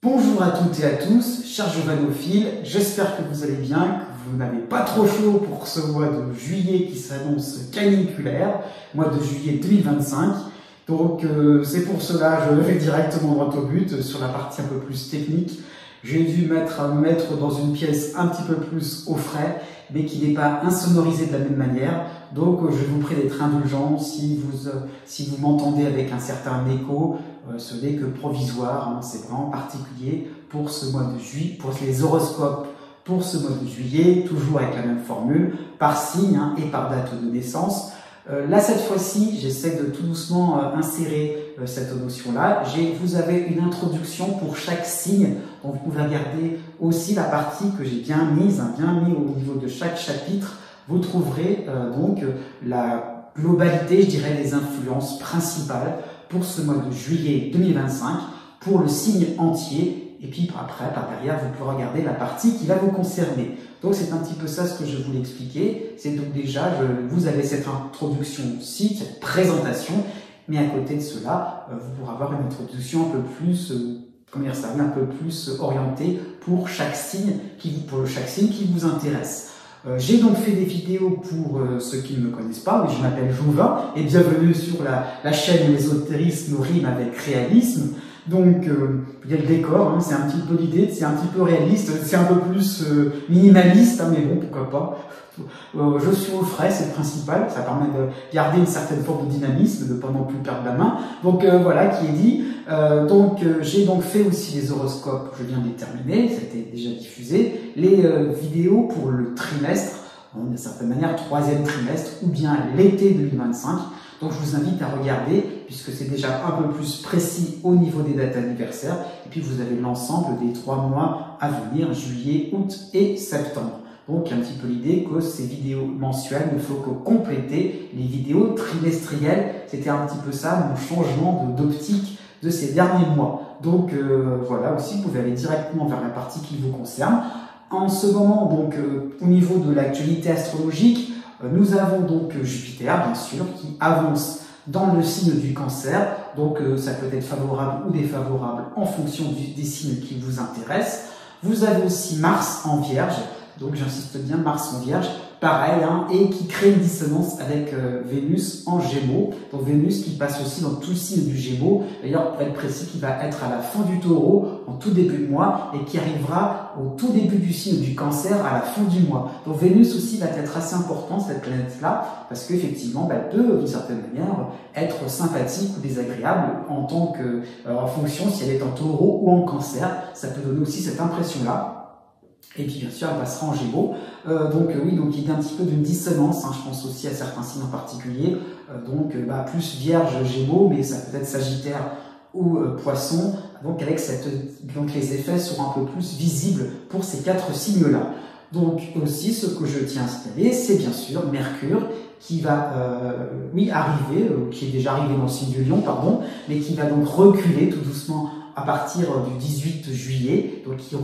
Bonjour à toutes et à tous, chers giovanophiles, j'espère que vous allez bien, que vous n'avez pas trop chaud pour ce mois de juillet qui s'annonce caniculaire, mois de juillet 2025. Donc c'est pour cela je vais directement droit au but sur la partie un peu plus technique. J'ai dû me mettre dans une pièce un petit peu plus au frais, mais qui n'est pas insonorisée de la même manière. Donc je vous prie d'être indulgent si vous m'entendez avec un certain écho. Ce n'est que provisoire, hein, c'est vraiment particulier pour ce mois de juillet, pour les horoscopes pour ce mois de juillet, toujours avec la même formule, par signe et par date de naissance. Là, cette fois-ci, j'essaie de tout doucement insérer cette notion-là. Vous avez une introduction pour chaque signe, donc vous pouvez regarder aussi la partie que j'ai bien mise au niveau de chaque chapitre. Vous trouverez donc la globalité, je dirais, les influences principales pour ce mois de juillet 2025, pour le signe entier, et puis après, par derrière, vous pouvez regarder la partie qui va vous concerner. Donc c'est un petit peu ça ce que je voulais expliquer. C'est donc déjà, vous avez cette introduction-ci, cette présentation, mais à côté de cela, vous pourrez avoir une introduction un peu plus, un peu plus orientée pour chaque signe qui vous intéresse. J'ai donc fait des vidéos pour ceux qui ne me connaissent pas, je m'appelle Jouvin et bienvenue sur la chaîne où l'ésotérisme rime avec réalisme. Donc il y a le décor, c'est un petit peu l'idée, c'est un petit peu réaliste, c'est un peu plus minimaliste, mais bon, pourquoi pas. Je suis au frais, c'est le principal, ça permet de garder une certaine forme de dynamisme, de ne pas non plus perdre la main. Donc voilà qui est dit. J'ai donc fait aussi les horoscopes, je viens de les terminer, ça a été déjà diffusé. Les vidéos pour le trimestre, d'une certaine manière, troisième trimestre, ou bien l'été 2025. Donc je vous invite à regarder, puisque c'est déjà un peu plus précis au niveau des dates anniversaires. Et puis vous avez l'ensemble des 3 mois à venir, juillet, août et septembre. Donc un petit peu l'idée que ces vidéos mensuelles ne font que compléter les vidéos trimestrielles. C'était un petit peu ça mon changement d'optique de ces derniers mois. Donc voilà, aussi vous pouvez aller directement vers la partie qui vous concerne. En ce moment, donc au niveau de l'actualité astrologique, nous avons donc Jupiter, bien sûr, qui avance dans le signe du Cancer. Donc ça peut être favorable ou défavorable en fonction des signes qui vous intéressent. Vous avez aussi Mars en Vierge, donc j'insiste bien, Mars en Vierge, pareil, et qui crée une dissonance avec Vénus en Gémeaux. Donc Vénus qui passe aussi dans tout le signe du Gémeaux, d'ailleurs pour être précis, qui va être à la fin du Taureau, en tout début de mois, et qui arrivera au tout début du signe du Cancer à la fin du mois. Donc Vénus aussi va être assez importante, cette planète-là, parce qu'effectivement, elle peut, d'une certaine manière, être sympathique ou désagréable en fonction si elle est en Taureau ou en Cancer. Ça peut donner aussi cette impression-là. Et puis bien sûr, elle passera en Gémeaux. Oui, donc il y a un petit peu d'une dissonance, je pense aussi à certains signes en particulier. Plus Vierge, Gémeaux, mais ça peut être Sagittaire ou Poisson. Donc les effets seront un peu plus visibles pour ces 4 signes-là. Donc aussi, ce que je tiens à signaler, c'est bien sûr Mercure qui va arriver, qui est déjà arrivé dans le signe du Lion, mais qui va donc reculer tout doucement à partir du 18 juillet, donc qui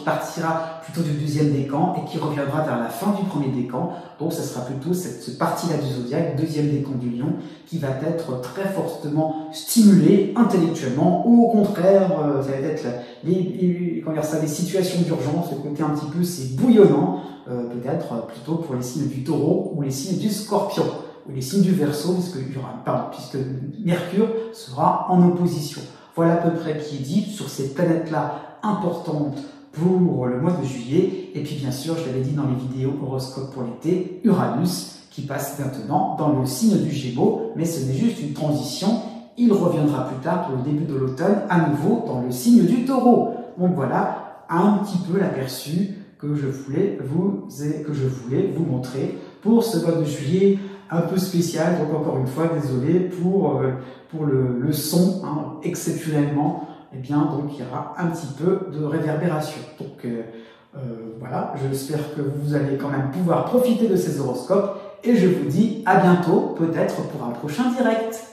partira plutôt du 2e décan et qui reviendra vers la fin du 1er décan. Donc ce sera plutôt cette partie-là du zodiaque, 2e décan du Lion, qui va être très fortement stimulée intellectuellement, ou au contraire, ça va être les situations d'urgence, le côté un petit peu, c'est bouillonnant, peut-être plutôt pour les signes du Taureau ou les signes du Scorpion, ou les signes du Verseau, puisque Mercure sera en opposition. Voilà à peu près qui est dit sur ces planètes-là importantes pour le mois de juillet. Et puis bien sûr, je l'avais dit dans les vidéos horoscope pour l'été, Uranus qui passe maintenant dans le signe du Gémeaux, mais ce n'est juste une transition. Il reviendra plus tard pour le début de l'automne, à nouveau dans le signe du Taureau. Donc voilà un petit peu l'aperçu que je voulais vous montrer pour ce mois de juillet un peu spécial. Donc encore une fois, désolé pour le son, exceptionnellement, donc il y aura un petit peu de réverbération. Donc voilà, j'espère que vous allez quand même pouvoir profiter de ces horoscopes et je vous dis à bientôt, peut-être pour un prochain direct.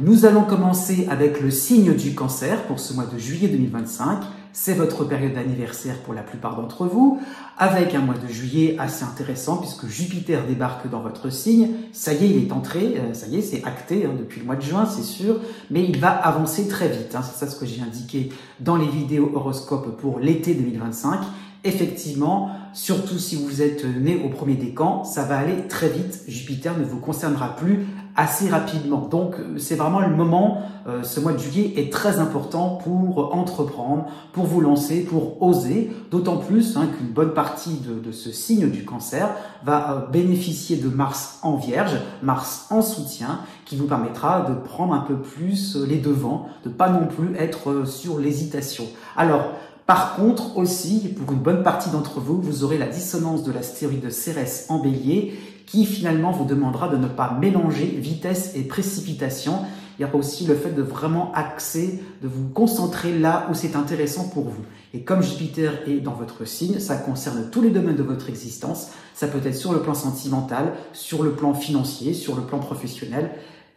Nous allons commencer avec le signe du Cancer pour ce mois de juillet 2025. C'est votre période d'anniversaire pour la plupart d'entre vous, avec un mois de juillet assez intéressant puisque Jupiter débarque dans votre signe. Ça y est, il est entré, ça y est, c'est acté depuis le mois de juin, c'est sûr, mais il va avancer très vite. C'est ça ce que j'ai indiqué dans les vidéos horoscopes pour l'été 2025. Effectivement, surtout si vous êtes né au premier décan, ça va aller très vite. Jupiter ne vous concernera plus assez rapidement. Donc, c'est vraiment le moment, ce mois de juillet est très important pour entreprendre, pour vous lancer, pour oser. D'autant plus qu'une bonne partie de ce signe du Cancer va bénéficier de Mars en Vierge, Mars en soutien, qui vous permettra de prendre un peu plus les devants, de pas non plus être sur l'hésitation. Alors, par contre, aussi, pour une bonne partie d'entre vous, vous aurez la dissonance de l'astéroïde de Cérès en Bélier qui finalement vous demandera de ne pas mélanger vitesse et précipitation. Il y aura aussi le fait de vraiment axer, de vous concentrer là où c'est intéressant pour vous. Et comme Jupiter est dans votre signe, ça concerne tous les domaines de votre existence. Ça peut être sur le plan sentimental, sur le plan financier, sur le plan professionnel.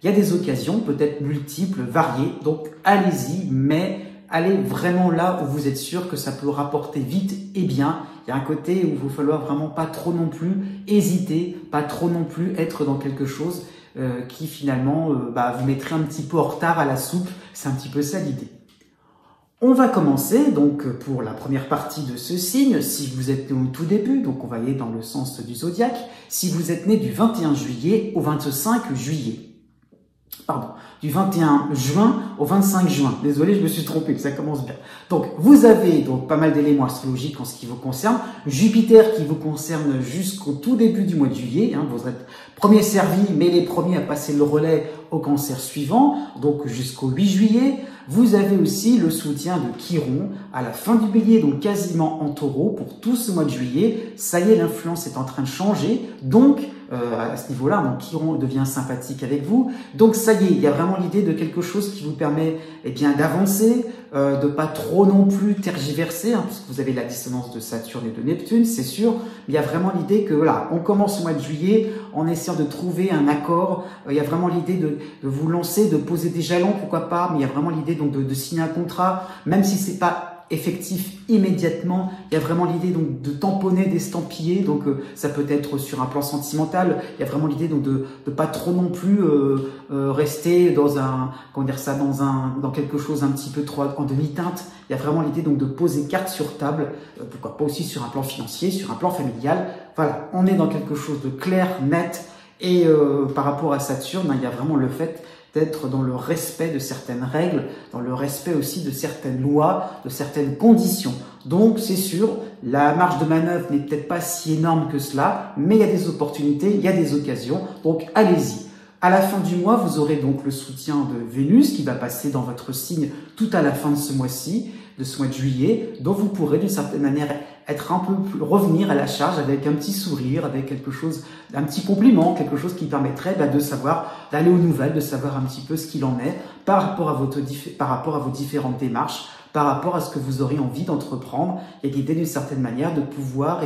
Il y a des occasions, peut-être multiples, variées. Donc allez-y, mais allez vraiment là où vous êtes sûr que ça peut rapporter vite et bien. Il y a un côté où il va falloir vraiment pas trop non plus hésiter, pas trop non plus être dans quelque chose qui finalement vous mettrait un petit peu en retard à la soupe. C'est un petit peu ça l'idée. On va commencer donc pour la première partie de ce signe. Si vous êtes né au tout début, donc on va aller dans le sens du zodiaque. Si vous êtes né du 21 juillet au 25 juillet. Pardon, du 21 juin au 25 juin. Désolé, je me suis trompé, ça commence bien. Donc, vous avez donc pas mal d'éléments astrologiques en ce qui vous concerne. Jupiter qui vous concerne jusqu'au tout début du mois de juillet. Vous êtes premier servi, mais les premiers à passer le relais au Cancer suivant, donc jusqu'au 8 juillet. Vous avez aussi le soutien de Chiron à la fin du Bélier, donc quasiment en Taureau pour tout ce mois de juillet. Ça y est, l'influence est en train de changer. Donc, à ce niveau-là, donc Chiron devient sympathique avec vous. Donc ça y est, il y a vraiment l'idée de quelque chose qui vous permet d'avancer, de pas trop non plus tergiverser, puisque vous avez la dissonance de Saturne et de Neptune, c'est sûr. Mais il y a vraiment l'idée que voilà, on commence au mois de juillet en essayant de trouver un accord. Il y a vraiment l'idée de vous lancer, de poser des jalons, pourquoi pas. Mais il y a vraiment l'idée donc de signer un contrat, même si c'est pas effectif immédiatement. Il y a vraiment l'idée donc de tamponner, d'estampiller. Donc ça peut être sur un plan sentimental. Il y a vraiment l'idée donc de pas trop non plus rester dans un dans quelque chose un petit peu trop en demi-teinte. Il y a vraiment l'idée donc de poser carte sur table. Pourquoi pas aussi sur un plan financier, sur un plan familial. Voilà, on est dans quelque chose de clair, net. Et par rapport à Saturne, il y a vraiment le fait d'être dans le respect de certaines règles, dans le respect aussi de certaines lois, de certaines conditions. Donc, c'est sûr, la marge de manœuvre n'est peut-être pas si énorme que cela, mais il y a des opportunités, il y a des occasions, donc allez-y. À la fin du mois, vous aurez donc le soutien de Vénus qui va passer dans votre signe tout à la fin de ce mois-ci, de ce mois de juillet, donc vous pourrez d'une certaine manière être un peu plus, revenir à la charge avec un petit sourire, avec quelque chose, un petit compliment, quelque chose qui permettrait de savoir, d'aller aux nouvelles, de savoir un petit peu ce qu'il en est par rapport à vos différentes démarches, par rapport à ce que vous aurez envie d'entreprendre, et l'idée d'une certaine manière de pouvoir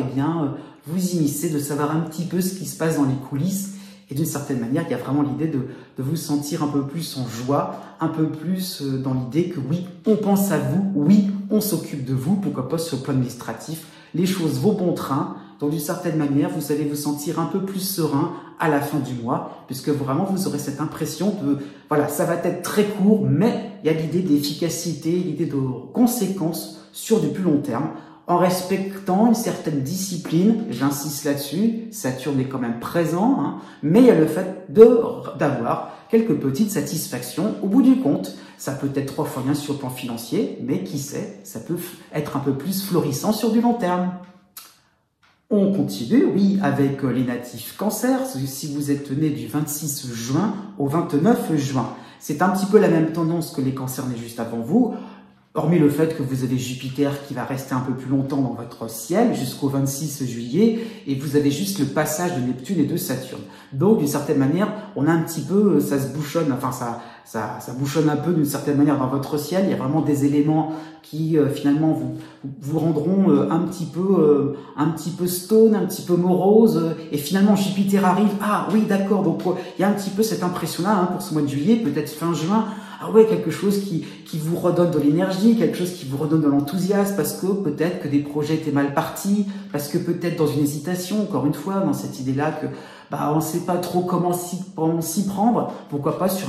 vous immiscer, de savoir un petit peu ce qui se passe dans les coulisses. Et d'une certaine manière, il y a vraiment l'idée de vous sentir un peu plus en joie, un peu plus dans l'idée que oui, on pense à vous, oui, on s'occupe de vous, pourquoi pas sur le plan administratif, les choses vont bon train. Donc d'une certaine manière, vous allez vous sentir un peu plus serein à la fin du mois, puisque vraiment vous aurez cette impression de, voilà, ça va être très court, mais il y a l'idée d'efficacité, l'idée de conséquences sur du plus long terme, en respectant une certaine discipline, j'insiste là-dessus, Saturne est quand même présent, mais il y a le fait d'avoir quelques petites satisfactions au bout du compte. Ça peut être 3 fois rien sur le plan financier, mais qui sait, ça peut être un peu plus florissant sur du long terme. On continue, oui, avec les natifs Cancer. Si vous êtes né du 26 juin au 29 juin, c'est un petit peu la même tendance que les cancers nés juste avant vous. Hormis le fait que vous avez Jupiter qui va rester un peu plus longtemps dans votre ciel jusqu'au 26 juillet et vous avez juste le passage de Neptune et de Saturne. Donc d'une certaine manière, on a un petit peu, ça se bouchonne, enfin ça bouchonne un peu d'une certaine manière dans votre ciel. Il y a vraiment des éléments qui finalement vous rendront un petit peu stone, un petit peu morose, et finalement Jupiter arrive. Ah oui, d'accord. Donc il y a un petit peu cette impression-là hein, pour ce mois de juillet, peut-être fin juin. Ah ouais, quelque chose qui vous redonne de l'énergie, quelque chose qui vous redonne de l'enthousiasme, parce que peut-être que des projets étaient mal partis, parce que peut-être dans une hésitation, encore une fois, dans cette idée-là que on ne sait pas trop comment s'y prendre. Pourquoi pas sur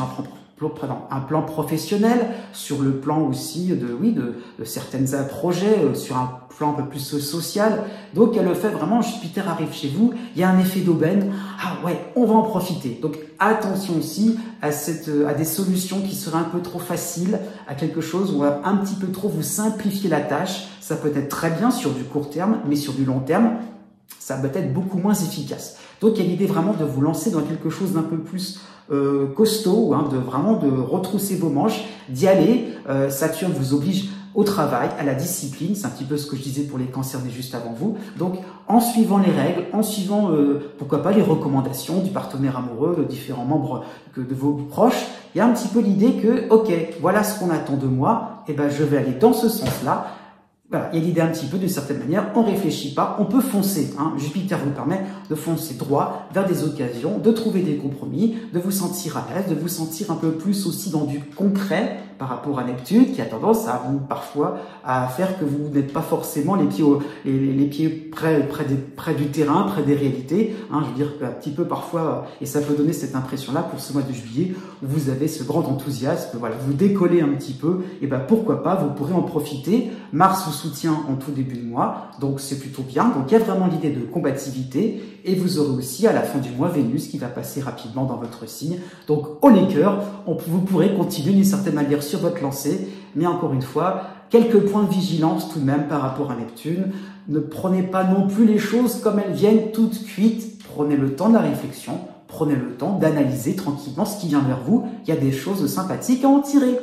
un plan professionnel, sur le plan aussi de certains projets, sur un plan un peu plus social. Donc, il y a le fait vraiment, Jupiter arrive chez vous, il y a un effet d'aubaine. Ah ouais, on va en profiter. Donc, attention aussi à des solutions qui seraient un peu trop faciles, à quelque chose où on va un petit peu trop vous simplifier la tâche. Ça peut être très bien sur du court terme, mais sur du long terme, ça peut être beaucoup moins efficace. Donc, il y a l'idée vraiment de vous lancer dans quelque chose d'un peu plus costaud, hein, de retrousser vos manches, d'y aller. Saturne vous oblige au travail, à la discipline, c'est un petit peu ce que je disais pour les concernés juste avant vous. Donc, en suivant les règles, en suivant, pourquoi pas, les recommandations du partenaire amoureux, de différents membres de vos proches, il y a un petit peu l'idée que, ok, voilà ce qu'on attend de moi, et ben je vais aller dans ce sens-là. Voilà, il y a l'idée un petit peu d'une certaine manière, on réfléchit pas, on peut foncer. Hein. Jupiter vous permet de foncer droit vers des occasions, de trouver des compromis, de vous sentir à l'aise, de vous sentir un peu plus aussi dans du concret par rapport à Neptune, qui a tendance à vous parfois à faire que vous n'êtes pas forcément les pieds près du terrain, près des réalités. Hein, je veux dire un petit peu parfois, et ça peut donner cette impression-là pour ce mois de juillet, où vous avez ce grand enthousiasme, voilà, vous décollez un petit peu, et ben pourquoi pas, vous pourrez en profiter. Mars vous soutient en tout début de mois, donc c'est plutôt bien. Donc il y a vraiment l'idée de combativité, et vous aurez aussi à la fin du mois Vénus qui va passer rapidement dans votre signe. Donc haut les cœurs, vous pourrez continuer d'une certaine manière sur votre lancée, mais encore une fois, quelques points de vigilance tout de même par rapport à Neptune. Ne prenez pas non plus les choses comme elles viennent toutes cuites. Prenez le temps de la réflexion, prenez le temps d'analyser tranquillement ce qui vient vers vous. Il y a des choses sympathiques à en tirer.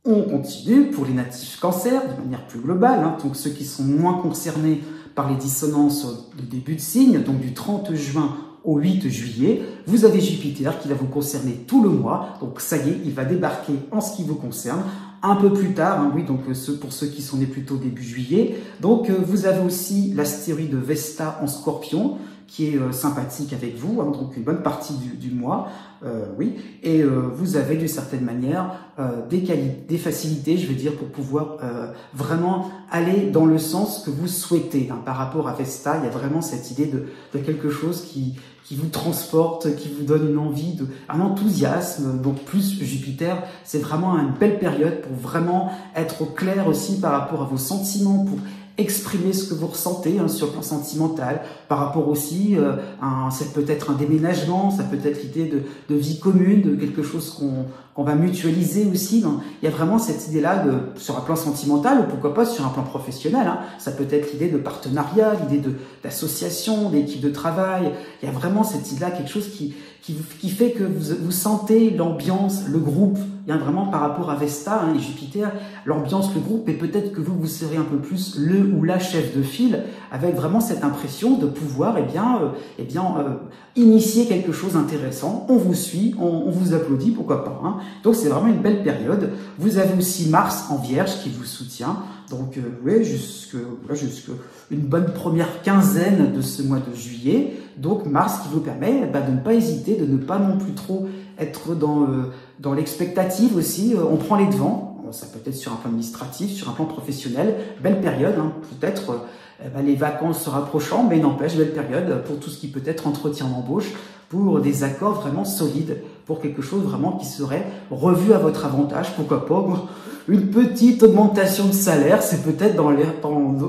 On continue pour les natifs Cancer de manière plus globale, hein, donc ceux qui sont moins concernés par les dissonances de début de signe, donc du 30 juin au 8 juillet, vous avez Jupiter qui va vous concerner tout le mois, donc ça y est, il va débarquer en ce qui vous concerne. Un peu plus tard, hein, oui, donc pour ceux qui sont nés plutôt début juillet. Donc vous avez aussi l'astéroïde Vesta en Scorpion, qui est sympathique avec vous, hein, donc une bonne partie du mois, oui. Et vous avez d'une certaine manière des facilités, je veux dire, pour pouvoir vraiment aller dans le sens que vous souhaitez. Hein. Par rapport à Vesta, il y a vraiment cette idée de quelque chose qui vous transporte, qui vous donne une envie, un enthousiasme. Donc plus Jupiter, c'est vraiment une belle période pour vraiment être au clair aussi par rapport à vos sentiments, pour exprimer ce que vous ressentez hein, sur le plan sentimental, par rapport aussi ça peut être un déménagement, ça peut être l'idée de vie commune, de quelque chose qu'on va mutualiser aussi. Donc, il y a vraiment cette idée-là sur un plan sentimental, ou pourquoi pas sur un plan professionnel. Hein. Ça peut être l'idée de partenariat, l'idée d'association, d'équipe de travail. Il y a vraiment cette idée-là, quelque chose qui fait que vous sentez l'ambiance, le groupe. Il y a vraiment par rapport à Vesta hein, et Jupiter, l'ambiance, le groupe, et peut-être que vous serez un peu plus le ou la chef de file, avec vraiment cette impression de pouvoir initier quelque chose d'intéressant. On vous suit, on vous applaudit, pourquoi pas. Hein. Donc c'est vraiment une belle période. Vous avez aussi Mars en Vierge qui vous soutient. Donc ouais, jusque une bonne première quinzaine de ce mois de juillet. Donc Mars qui vous permet de ne pas hésiter, de ne pas non plus trop être dans l'expectative aussi. On prend les devants. Ça peut être sur un plan administratif, sur un plan professionnel. Belle période, hein, peut-être les vacances se rapprochant, mais n'empêche, belle période pour tout ce qui peut être entretien d'embauche, pour des accords vraiment solides, pour quelque chose vraiment qui serait revu à votre avantage. Pourquoi pas une petite augmentation de salaire, c'est peut-être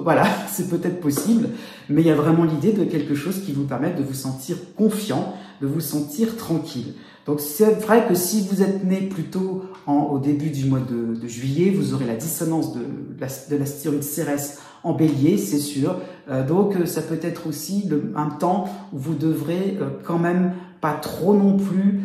voilà, c'est peut-être possible, mais il y a vraiment l'idée de quelque chose qui vous permette de vous sentir confiant, de vous sentir tranquille. Donc c'est vrai que si vous êtes né plutôt au début du mois de juillet, vous aurez la dissonance de l'astéroïde Cérès en Bélier, c'est sûr. Donc ça peut être aussi un temps où vous devrez quand même pas trop non plus,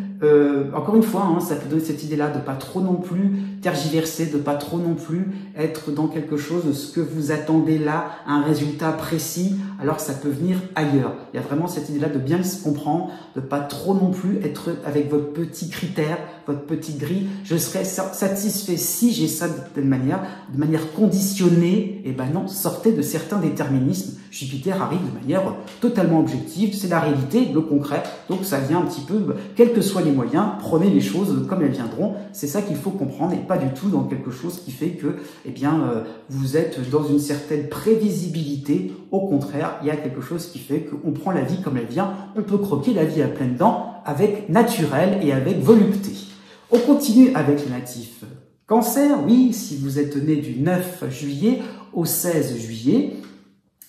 encore une fois, hein, ça peut donner cette idée-là de pas trop non plus tergiverser, de pas trop non plus être dans quelque chose de ce que vous attendez là, un résultat précis, alors que ça peut venir ailleurs. Il y a vraiment cette idée-là de bien se comprendre, de pas trop non plus être avec votre petit critère, votre petite grille. Je serai satisfait si j'ai ça de telle manière, de manière conditionnée. Et ben non, sortez de certains déterminismes. Jupiter arrive de manière totalement objective, c'est la réalité, le concret. Donc ça vient un petit peu, quels que soient les moyens, prenez les choses comme elles viendront. C'est ça qu'il faut comprendre et pas du tout dans quelque chose qui fait que, eh bien, vous êtes dans une certaine prévisibilité. Au contraire, il y a quelque chose qui fait qu'on prend la vie comme elle vient. On peut croquer la vie à pleines dents avec naturel et avec volupté. On continue avec les natifs Cancer. Oui, si vous êtes né du 9 juillet au 16 juillet,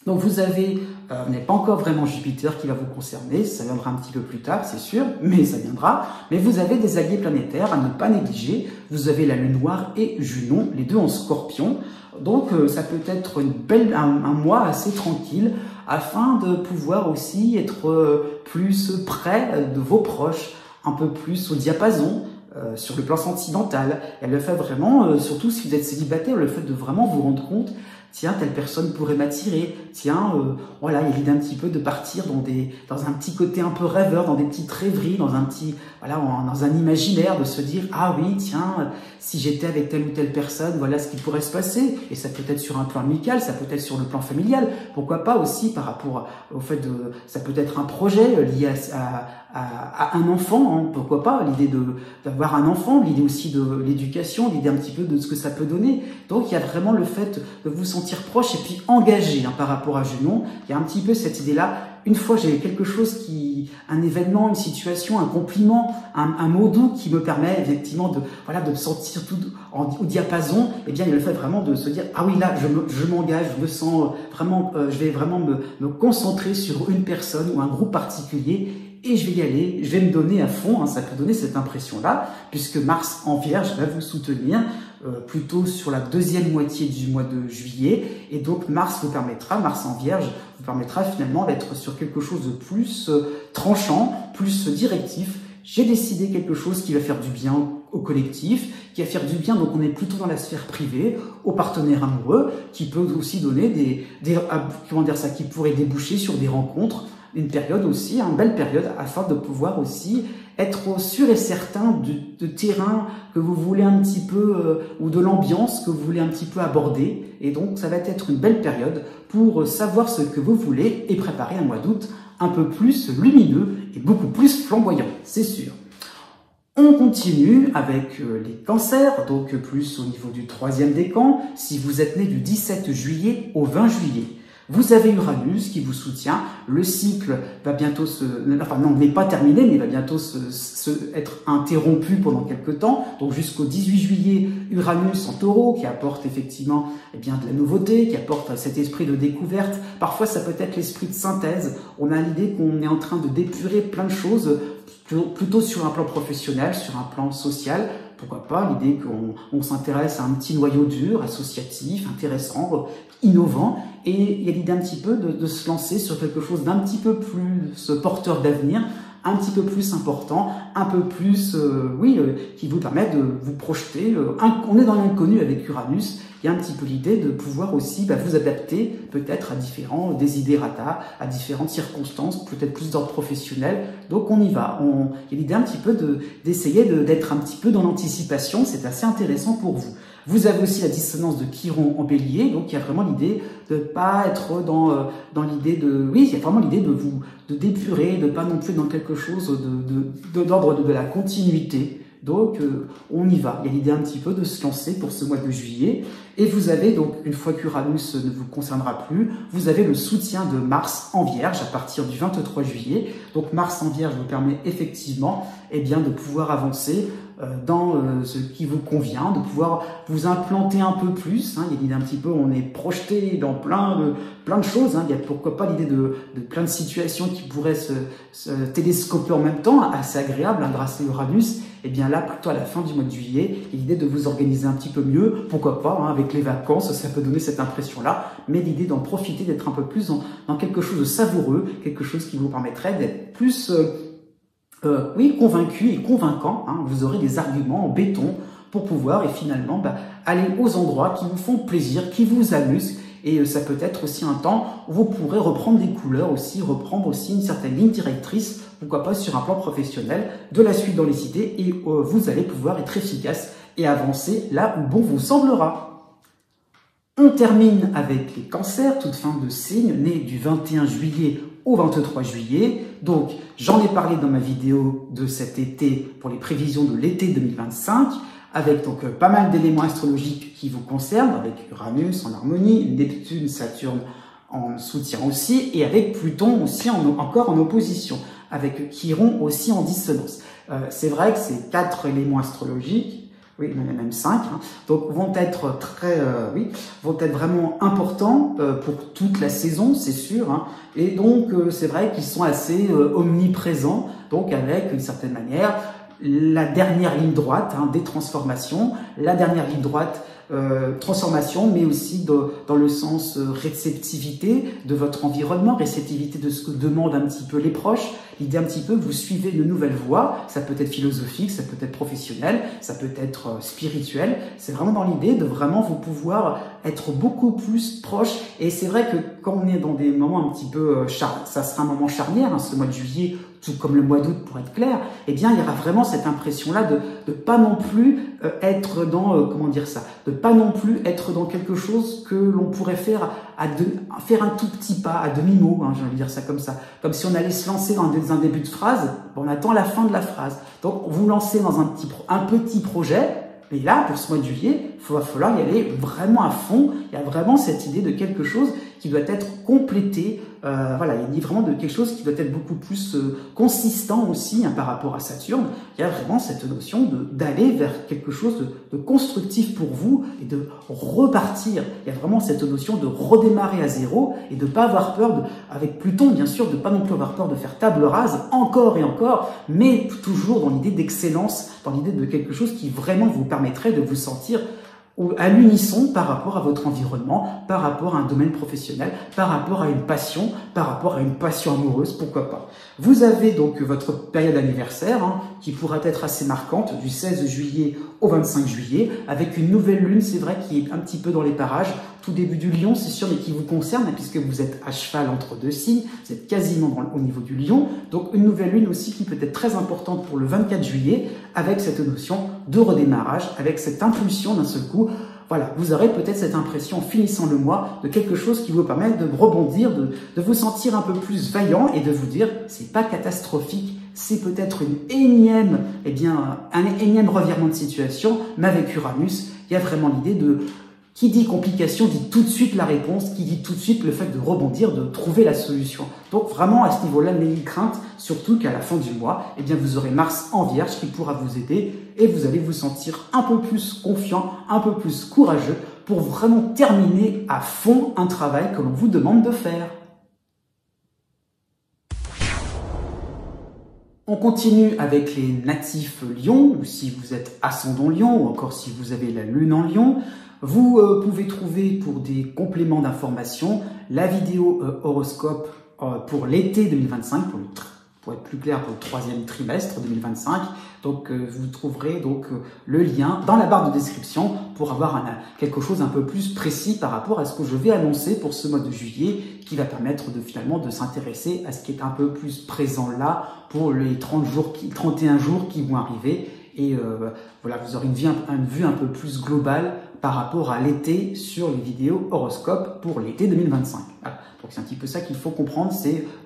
donc vous avez, vous n'avez pas encore vraiment Jupiter qui va vous concerner, ça viendra un petit peu plus tard, c'est sûr, mais ça viendra. Mais vous avez des alliés planétaires à ne pas négliger. Vous avez la Lune Noire et Junon, les deux en Scorpion. Donc ça peut être un mois assez tranquille afin de pouvoir aussi être plus près de vos proches, un peu plus au diapason. Sur le plan sentimental, elle le fait vraiment, surtout si vous êtes célibataire, le fait de vraiment vous rendre compte, tiens, telle personne pourrait m'attirer, tiens, voilà, il y a l'idée un petit peu de partir dans un petit côté un peu rêveur, dans des petites rêveries, dans un petit, voilà, dans un imaginaire, de se dire, ah oui, tiens, si j'étais avec telle ou telle personne, voilà ce qui pourrait se passer. Et ça peut être sur un plan amical, ça peut être sur le plan familial, pourquoi pas aussi par rapport au fait de, ça peut être un projet lié à un enfant, hein, pourquoi pas, l'idée d'avoir un enfant, l'idée aussi de l'éducation, l'idée un petit peu de ce que ça peut donner. Donc il y a vraiment le fait de vous sentir proche et puis engagé hein, par rapport à Junon. Il y a un petit peu cette idée-là. Une fois j'ai quelque chose un événement, une situation, un compliment, un mot doux qui me permet effectivement de me sentir tout au diapason, eh bien il y a le fait vraiment de se dire, ah oui là je m'engage, je me sens vraiment, je vais vraiment me concentrer sur une personne ou un groupe particulier. Et je vais y aller, je vais me donner à fond, hein, ça peut donner cette impression-là, puisque Mars en Vierge va vous soutenir plutôt sur la deuxième moitié du mois de juillet, et donc Mars en Vierge vous permettra finalement d'être sur quelque chose de plus tranchant, plus directif. J'ai décidé quelque chose qui va faire du bien au collectif, qui va faire du bien, donc on est plutôt dans la sphère privée, aux partenaires amoureux, qui peut aussi donner qui pourrait déboucher sur des rencontres, une période aussi, une belle période, afin de pouvoir aussi être sûr et certain de terrain que vous voulez un petit peu, ou de l'ambiance que vous voulez un petit peu aborder. Et donc, ça va être une belle période pour savoir ce que vous voulez et préparer un mois d'août un peu plus lumineux et beaucoup plus flamboyant, c'est sûr. On continue avec les cancers, donc plus au niveau du troisième décan. Si vous êtes né du 17 juillet au 20 juillet, vous avez Uranus qui vous soutient. Le cycle va bientôt n'est pas terminé, mais va bientôt être interrompu pendant quelques temps. Donc jusqu'au 18 juillet, Uranus en Taureau qui apporte effectivement de la nouveauté, qui apporte cet esprit de découverte. Parfois, ça peut être l'esprit de synthèse. On a l'idée qu'on est en train de d'épurer plein de choses, plutôt sur un plan professionnel, sur un plan social. Pourquoi pas l'idée qu'on s'intéresse à un petit noyau dur, associatif, intéressant, innovant, et il y a l'idée un petit peu de se lancer sur quelque chose d'un petit peu plus porteur d'avenir, un petit peu plus important, un peu plus, qui vous permet de vous projeter. On est dans l'inconnu avec Uranus. Il y a un petit peu l'idée de pouvoir aussi vous adapter peut-être à différents desiderata, à différentes circonstances, peut-être plus d'ordre professionnel. Donc on y va. Il y a l'idée un petit peu d'essayer d'être un petit peu dans l'anticipation. C'est assez intéressant pour vous. Vous avez aussi la dissonance de Chiron en Bélier, donc il y a vraiment l'idée de pas être dans l'idée il y a vraiment l'idée de d'épurer, de pas non plus dans quelque chose d'ordre de la continuité. Donc, on y va. Il y a l'idée un petit peu de se lancer pour ce mois de juillet. Et vous avez donc, une fois qu'Uranus ne vous concernera plus, vous avez le soutien de Mars en Vierge à partir du 23 juillet. Donc, Mars en Vierge vous permet effectivement, de pouvoir avancer dans ce qui vous convient, de pouvoir vous implanter un peu plus. Il y a l'idée un petit peu, on est projeté dans plein de choses. Il y a pourquoi pas l'idée de plein de situations qui pourraient se télescoper en même temps, assez agréable grâce à Uranus. Et bien là, plutôt à la fin du mois de juillet, l'idée de vous organiser un petit peu mieux, pourquoi pas, avec les vacances, ça peut donner cette impression-là, mais l'idée d'en profiter, d'être un peu plus dans quelque chose de savoureux, quelque chose qui vous permettrait d'être plus, convaincu et convaincant. Vous aurez des arguments en béton pour pouvoir et finalement aller aux endroits qui vous font plaisir, qui vous amusent. Et ça peut être aussi un temps où vous pourrez reprendre des couleurs aussi, reprendre aussi une certaine ligne directrice, pourquoi pas sur un plan professionnel, de la suite dans les idées, et vous allez pouvoir être efficace et avancer là où bon vous semblera. On termine avec les cancers, toute fin de signe, nés du 21 juillet au 23 juillet. Donc, j'en ai parlé dans ma vidéo de cet été pour les prévisions de l'été 2025. Avec donc pas mal d'éléments astrologiques qui vous concernent, avec Uranus en harmonie, Neptune, Saturne en soutien aussi, et avec Pluton aussi encore en opposition, avec Chiron aussi en dissonance. C'est vrai que ces 4 éléments astrologiques, oui, il y en a même 5, donc vont être vont être vraiment importants pour toute la saison, c'est sûr, et donc c'est vrai qu'ils sont assez omniprésents, donc avec une certaine manière la dernière ligne droite des transformations, la dernière ligne droite transformation, mais aussi dans le sens réceptivité de votre environnement, réceptivité de ce que demandent un petit peu les proches. L'idée un petit peu, vous suivez une nouvelle voie, ça peut être philosophique, ça peut être professionnel, ça peut être spirituel. C'est vraiment dans l'idée de vraiment vous pouvoir être beaucoup plus proche. Et c'est vrai que quand on est dans des moments un petit peu ça sera un moment charnière, ce mois de juillet, tout comme le mois d'août pour être clair, eh bien il y aura vraiment cette impression-là de pas non plus être dans, de pas non plus être dans quelque chose que l'on pourrait faire faire un tout petit pas, à demi-mot, j'ai envie de dire ça comme ça. Comme si on allait se lancer dans un début de phrase, on attend la fin de la phrase. Donc vous lancez dans un petit projet, mais là, pour ce mois de juillet, il va falloir y aller vraiment à fond. Il y a vraiment cette idée de quelque chose qui doit être complété. Il y a vraiment de quelque chose qui doit être beaucoup plus consistant aussi par rapport à Saturne. Il y a vraiment cette notion d'aller vers quelque chose de constructif pour vous et de repartir. Il y a vraiment cette notion de redémarrer à zéro et de ne pas avoir peur, avec Pluton bien sûr, de ne pas non plus avoir peur de faire table rase encore et encore, mais toujours dans l'idée d'excellence, dans l'idée de quelque chose qui vraiment vous permettrait de vous sentir à l'unisson par rapport à votre environnement, par rapport à un domaine professionnel, par rapport à une passion amoureuse, pourquoi pas. Vous avez donc votre période anniversaire qui pourra être assez marquante, du 16 juillet au 25 juillet, avec une nouvelle lune, c'est vrai, qui est un petit peu dans les parages, tout début du lion, c'est sûr, mais qui vous concerne, puisque vous êtes à cheval entre 2 signes, vous êtes quasiment au niveau du lion, donc une nouvelle lune aussi qui peut être très importante pour le 24 juillet, avec cette notion de redémarrage, avec cette impulsion d'un seul coup. Voilà, vous aurez peut-être cette impression, en finissant le mois, de quelque chose qui vous permet de rebondir, de vous sentir un peu plus vaillant et de vous dire, c'est pas catastrophique, c'est peut-être un énième revirement de situation, mais avec Uranus, il y a vraiment l'idée qui dit complication dit tout de suite la réponse, qui dit tout de suite le fait de rebondir, de trouver la solution. Donc vraiment à ce niveau-là, n'ayez crainte, surtout qu'à la fin du mois, vous aurez Mars en Vierge qui pourra vous aider et vous allez vous sentir un peu plus confiant, un peu plus courageux pour vraiment terminer à fond un travail que l'on vous demande de faire. On continue avec les natifs Lion, ou si vous êtes ascendant Lion, ou encore si vous avez la lune en Lion. Vous pouvez trouver pour des compléments d'information la vidéo horoscope pour l'été 2025, pour être plus clair pour le 3e trimestre 2025. Donc vous trouverez le lien dans la barre de description pour avoir quelque chose un peu plus précis par rapport à ce que je vais annoncer pour ce mois de juillet, qui va permettre finalement de s'intéresser à ce qui est un peu plus présent là pour les 31 jours qui vont arriver. Et vous aurez une vue un peu plus globale par rapport à l'été sur les vidéos horoscopes pour l'été 2025. Voilà. Donc c'est un petit peu ça qu'il faut comprendre.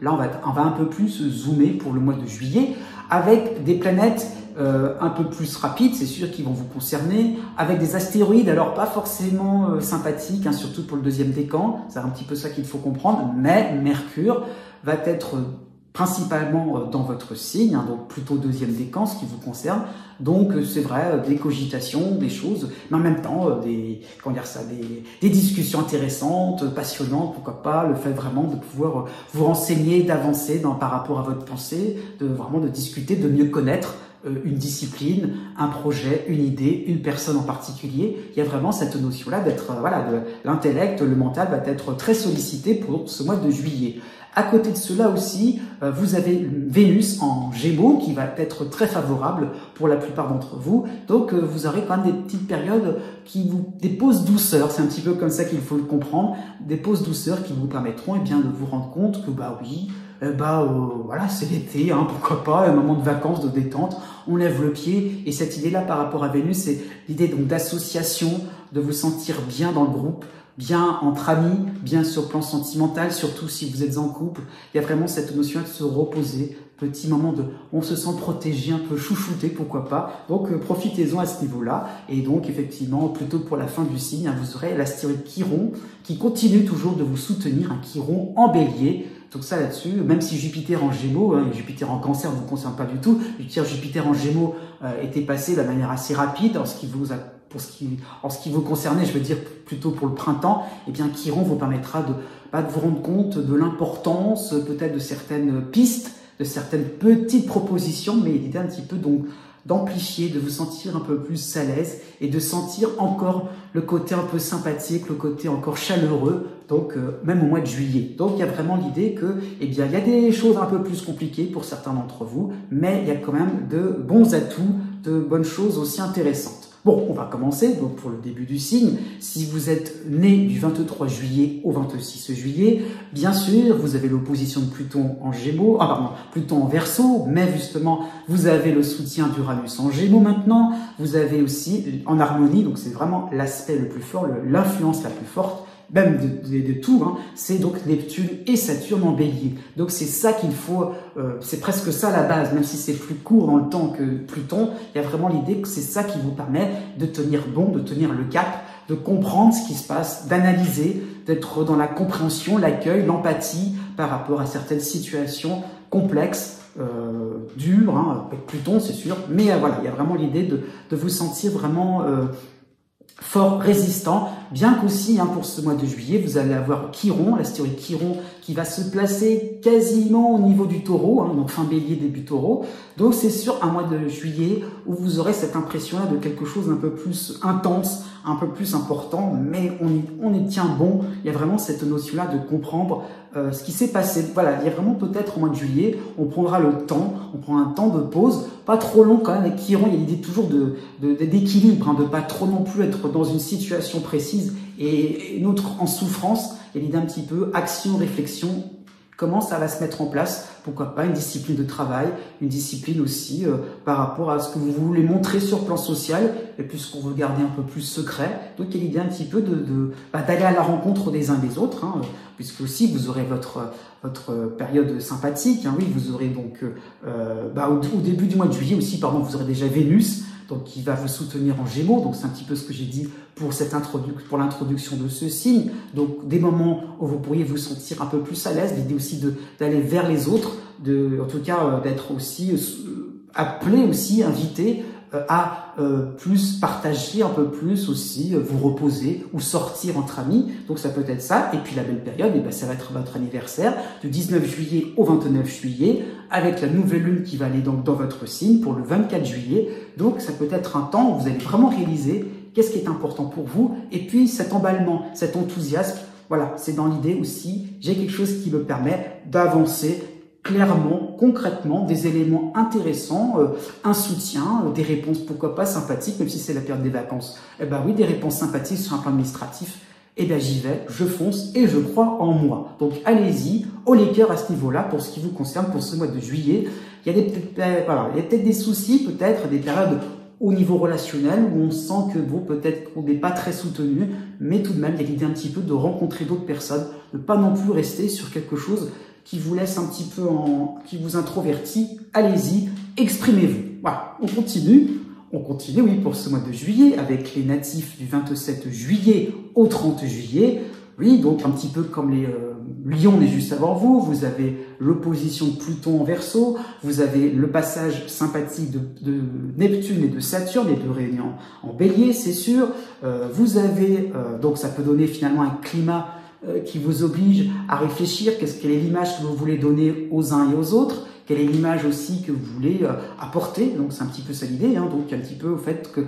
Là on va un peu plus zoomer pour le mois de juillet avec des planètes un peu plus rapides, c'est sûr, qui vont vous concerner, avec des astéroïdes, alors pas forcément sympathiques, surtout pour le 2e décan. C'est un petit peu ça qu'il faut comprendre. Mais Mercure va être principalement dans votre signe, donc plutôt 2e décan, ce qui vous concerne. Donc c'est vrai, des cogitations, des choses, mais en même temps des discussions intéressantes, passionnantes, pourquoi pas, le fait vraiment de pouvoir vous renseigner, d'avancer par rapport à votre pensée, de discuter, de mieux connaître une discipline, un projet, une idée, une personne en particulier. Il y a vraiment cette notion-là d'être, voilà, l'intellect, le mental va être très sollicité pour ce mois de juillet. À côté de cela aussi, vous avez Vénus en Gémeaux qui va être très favorable pour la plupart d'entre vous. Donc, vous aurez quand même des petites périodes des pauses douceurs. C'est un petit peu comme ça qu'il faut le comprendre. Des pauses douceurs qui vous permettront, eh bien, de vous rendre compte que, bah oui, voilà, c'est l'été, hein, pourquoi pas, un moment de vacances, de détente, on lève le pied. Et cette idée-là par rapport à Vénus, c'est l'idée donc d'association, de vous sentir bien dans le groupe, bien entre amis, bien sur le plan sentimental, surtout si vous êtes en couple. Il y a vraiment cette notion de se reposer, petit moment de, on se sent protégé, un peu chouchouté, pourquoi pas. Donc profitez-en à ce niveau-là. Et donc effectivement, plutôt pour la fin du signe, hein, vous aurez l'astéroïde Chiron qui continue toujours de vous soutenir, un Chiron en Bélier. Donc ça là-dessus, même si Jupiter en Gémeaux, hein, Jupiter en Cancer ne vous concerne pas du tout, Jupiter en Gémeaux était passé de manière assez rapide en ce qui vous concernait, je veux dire plutôt pour le printemps, eh bien Chiron vous permettra de vous rendre compte de l'importance peut-être de certaines pistes, de certaines petites propositions, mais l'idée un petit peu donc d'amplifier, de vous sentir un peu plus à l'aise et de sentir encore le côté un peu sympathique, le côté encore chaleureux, donc même au mois de juillet. Donc il y a vraiment l'idée que, eh bien, il y a des choses un peu plus compliquées pour certains d'entre vous, mais il y a quand même de bons atouts, de bonnes choses aussi intéressantes. Bon, on va commencer donc pour le début du signe. Si vous êtes né du 23 juillet au 26 juillet, bien sûr, vous avez l'opposition de Pluton en Gémeaux, Pluton en Verseau, mais justement, vous avez le soutien d'Uranus en Gémeaux maintenant. Vous avez aussi en harmonie, donc c'est vraiment l'aspect le plus fort, l'influence la plus forte, même de tout, hein, c'est donc Neptune et Saturne en Bélier. Donc c'est ça qu'il faut, c'est presque ça la base, même si c'est plus court dans le temps que Pluton, il y a vraiment l'idée que c'est ça qui vous permet de tenir bon, de tenir le cap, de comprendre ce qui se passe, d'analyser, d'être dans la compréhension, l'accueil, l'empathie par rapport à certaines situations complexes, dures, hein, avec Pluton c'est sûr, mais voilà, il y a vraiment l'idée de vous sentir vraiment fort, résistant, bien qu'aussi, hein, pour ce mois de juillet, vous allez avoir Chiron, l'astéroïde Chiron, qui va se placer quasiment au niveau du Taureau, hein, donc fin Bélier, début Taureau. Donc c'est sûr un mois de juillet où vous aurez cette impression-là de quelque chose d'un peu plus intense, un peu plus important, mais on y tient bon. Il y a vraiment cette notion-là de comprendre ce qui s'est passé. Voilà, il y a vraiment peut-être au mois de juillet, on prendra le temps, on prend un temps de pause, pas trop long quand même. Avec Chiron, il y a l'idée toujours d'équilibre, hein, de pas trop non plus être dans une situation précise et une autre en souffrance. Il y a l'idée un petit peu action, réflexion. Comment ça va se mettre en place? Pourquoi pas une discipline de travail, une discipline aussi par rapport à ce que vous voulez montrer sur le plan social, et puis ce qu'on veut garder un peu plus secret. Donc il y a l'idée un petit peu d'aller à la rencontre des uns des autres, hein, puisque aussi vous aurez votre période sympathique. Hein, oui, vous aurez donc au début du mois de juillet aussi, pardon, vous aurez déjà Vénus, donc qui va vous soutenir en Gémeaux. Donc c'est un petit peu ce que j'ai dit pour l'introduction de ce signe. Donc des moments où vous pourriez vous sentir un peu plus à l'aise, l'idée aussi d'aller vers les autres, en tout cas d'être aussi appelé aussi, invité à plus partager un peu plus aussi, vous reposer ou sortir entre amis. Donc ça peut être ça. Et puis la belle période, ça va être votre anniversaire du 19 juillet au 29 juillet avec la nouvelle lune qui va aller donc dans votre signe pour le 24 juillet. Donc ça peut être un temps où vous allez vraiment réaliser qu'est-ce qui est important pour vous. Et puis cet emballement, cet enthousiasme, voilà, c'est dans l'idée aussi, j'ai quelque chose qui me permet d'avancer clairement, concrètement, des éléments intéressants, un soutien, des réponses, pourquoi pas, sympathiques, même si c'est la période des vacances. Eh ben oui, des réponses sympathiques sur un plan administratif. Eh bien j'y vais, je fonce et je crois en moi. Donc allez-y, haut les cœurs à ce niveau-là pour ce qui vous concerne pour ce mois de juillet. Il y a peut-être des soucis, peut-être des périodes au niveau relationnel où on sent que bon, peut-être qu'on n'est pas très soutenu, mais tout de même il y a l'idée un petit peu de rencontrer d'autres personnes, de pas non plus rester sur quelque chose qui vous laisse un petit peu qui vous introvertit. Allez-y, exprimez-vous. Voilà, on continue. On continue, oui, pour ce mois de juillet, avec les natifs du 27 juillet au 30 juillet. Oui, donc un petit peu comme les Lions, on est juste avant vous. Vous avez l'opposition de Pluton en Verseau. Vous avez le passage sympathique de Neptune et de Saturne, les deux réunions en Bélier, c'est sûr. Vous avez, donc ça peut donner finalement un climat qui vous oblige à réfléchir. Quelle est l'image que vous voulez donner aux uns et aux autres? quelle est l'image aussi que vous voulez apporter. Donc c'est un petit peu ça l'idée, hein, donc un petit peu au fait que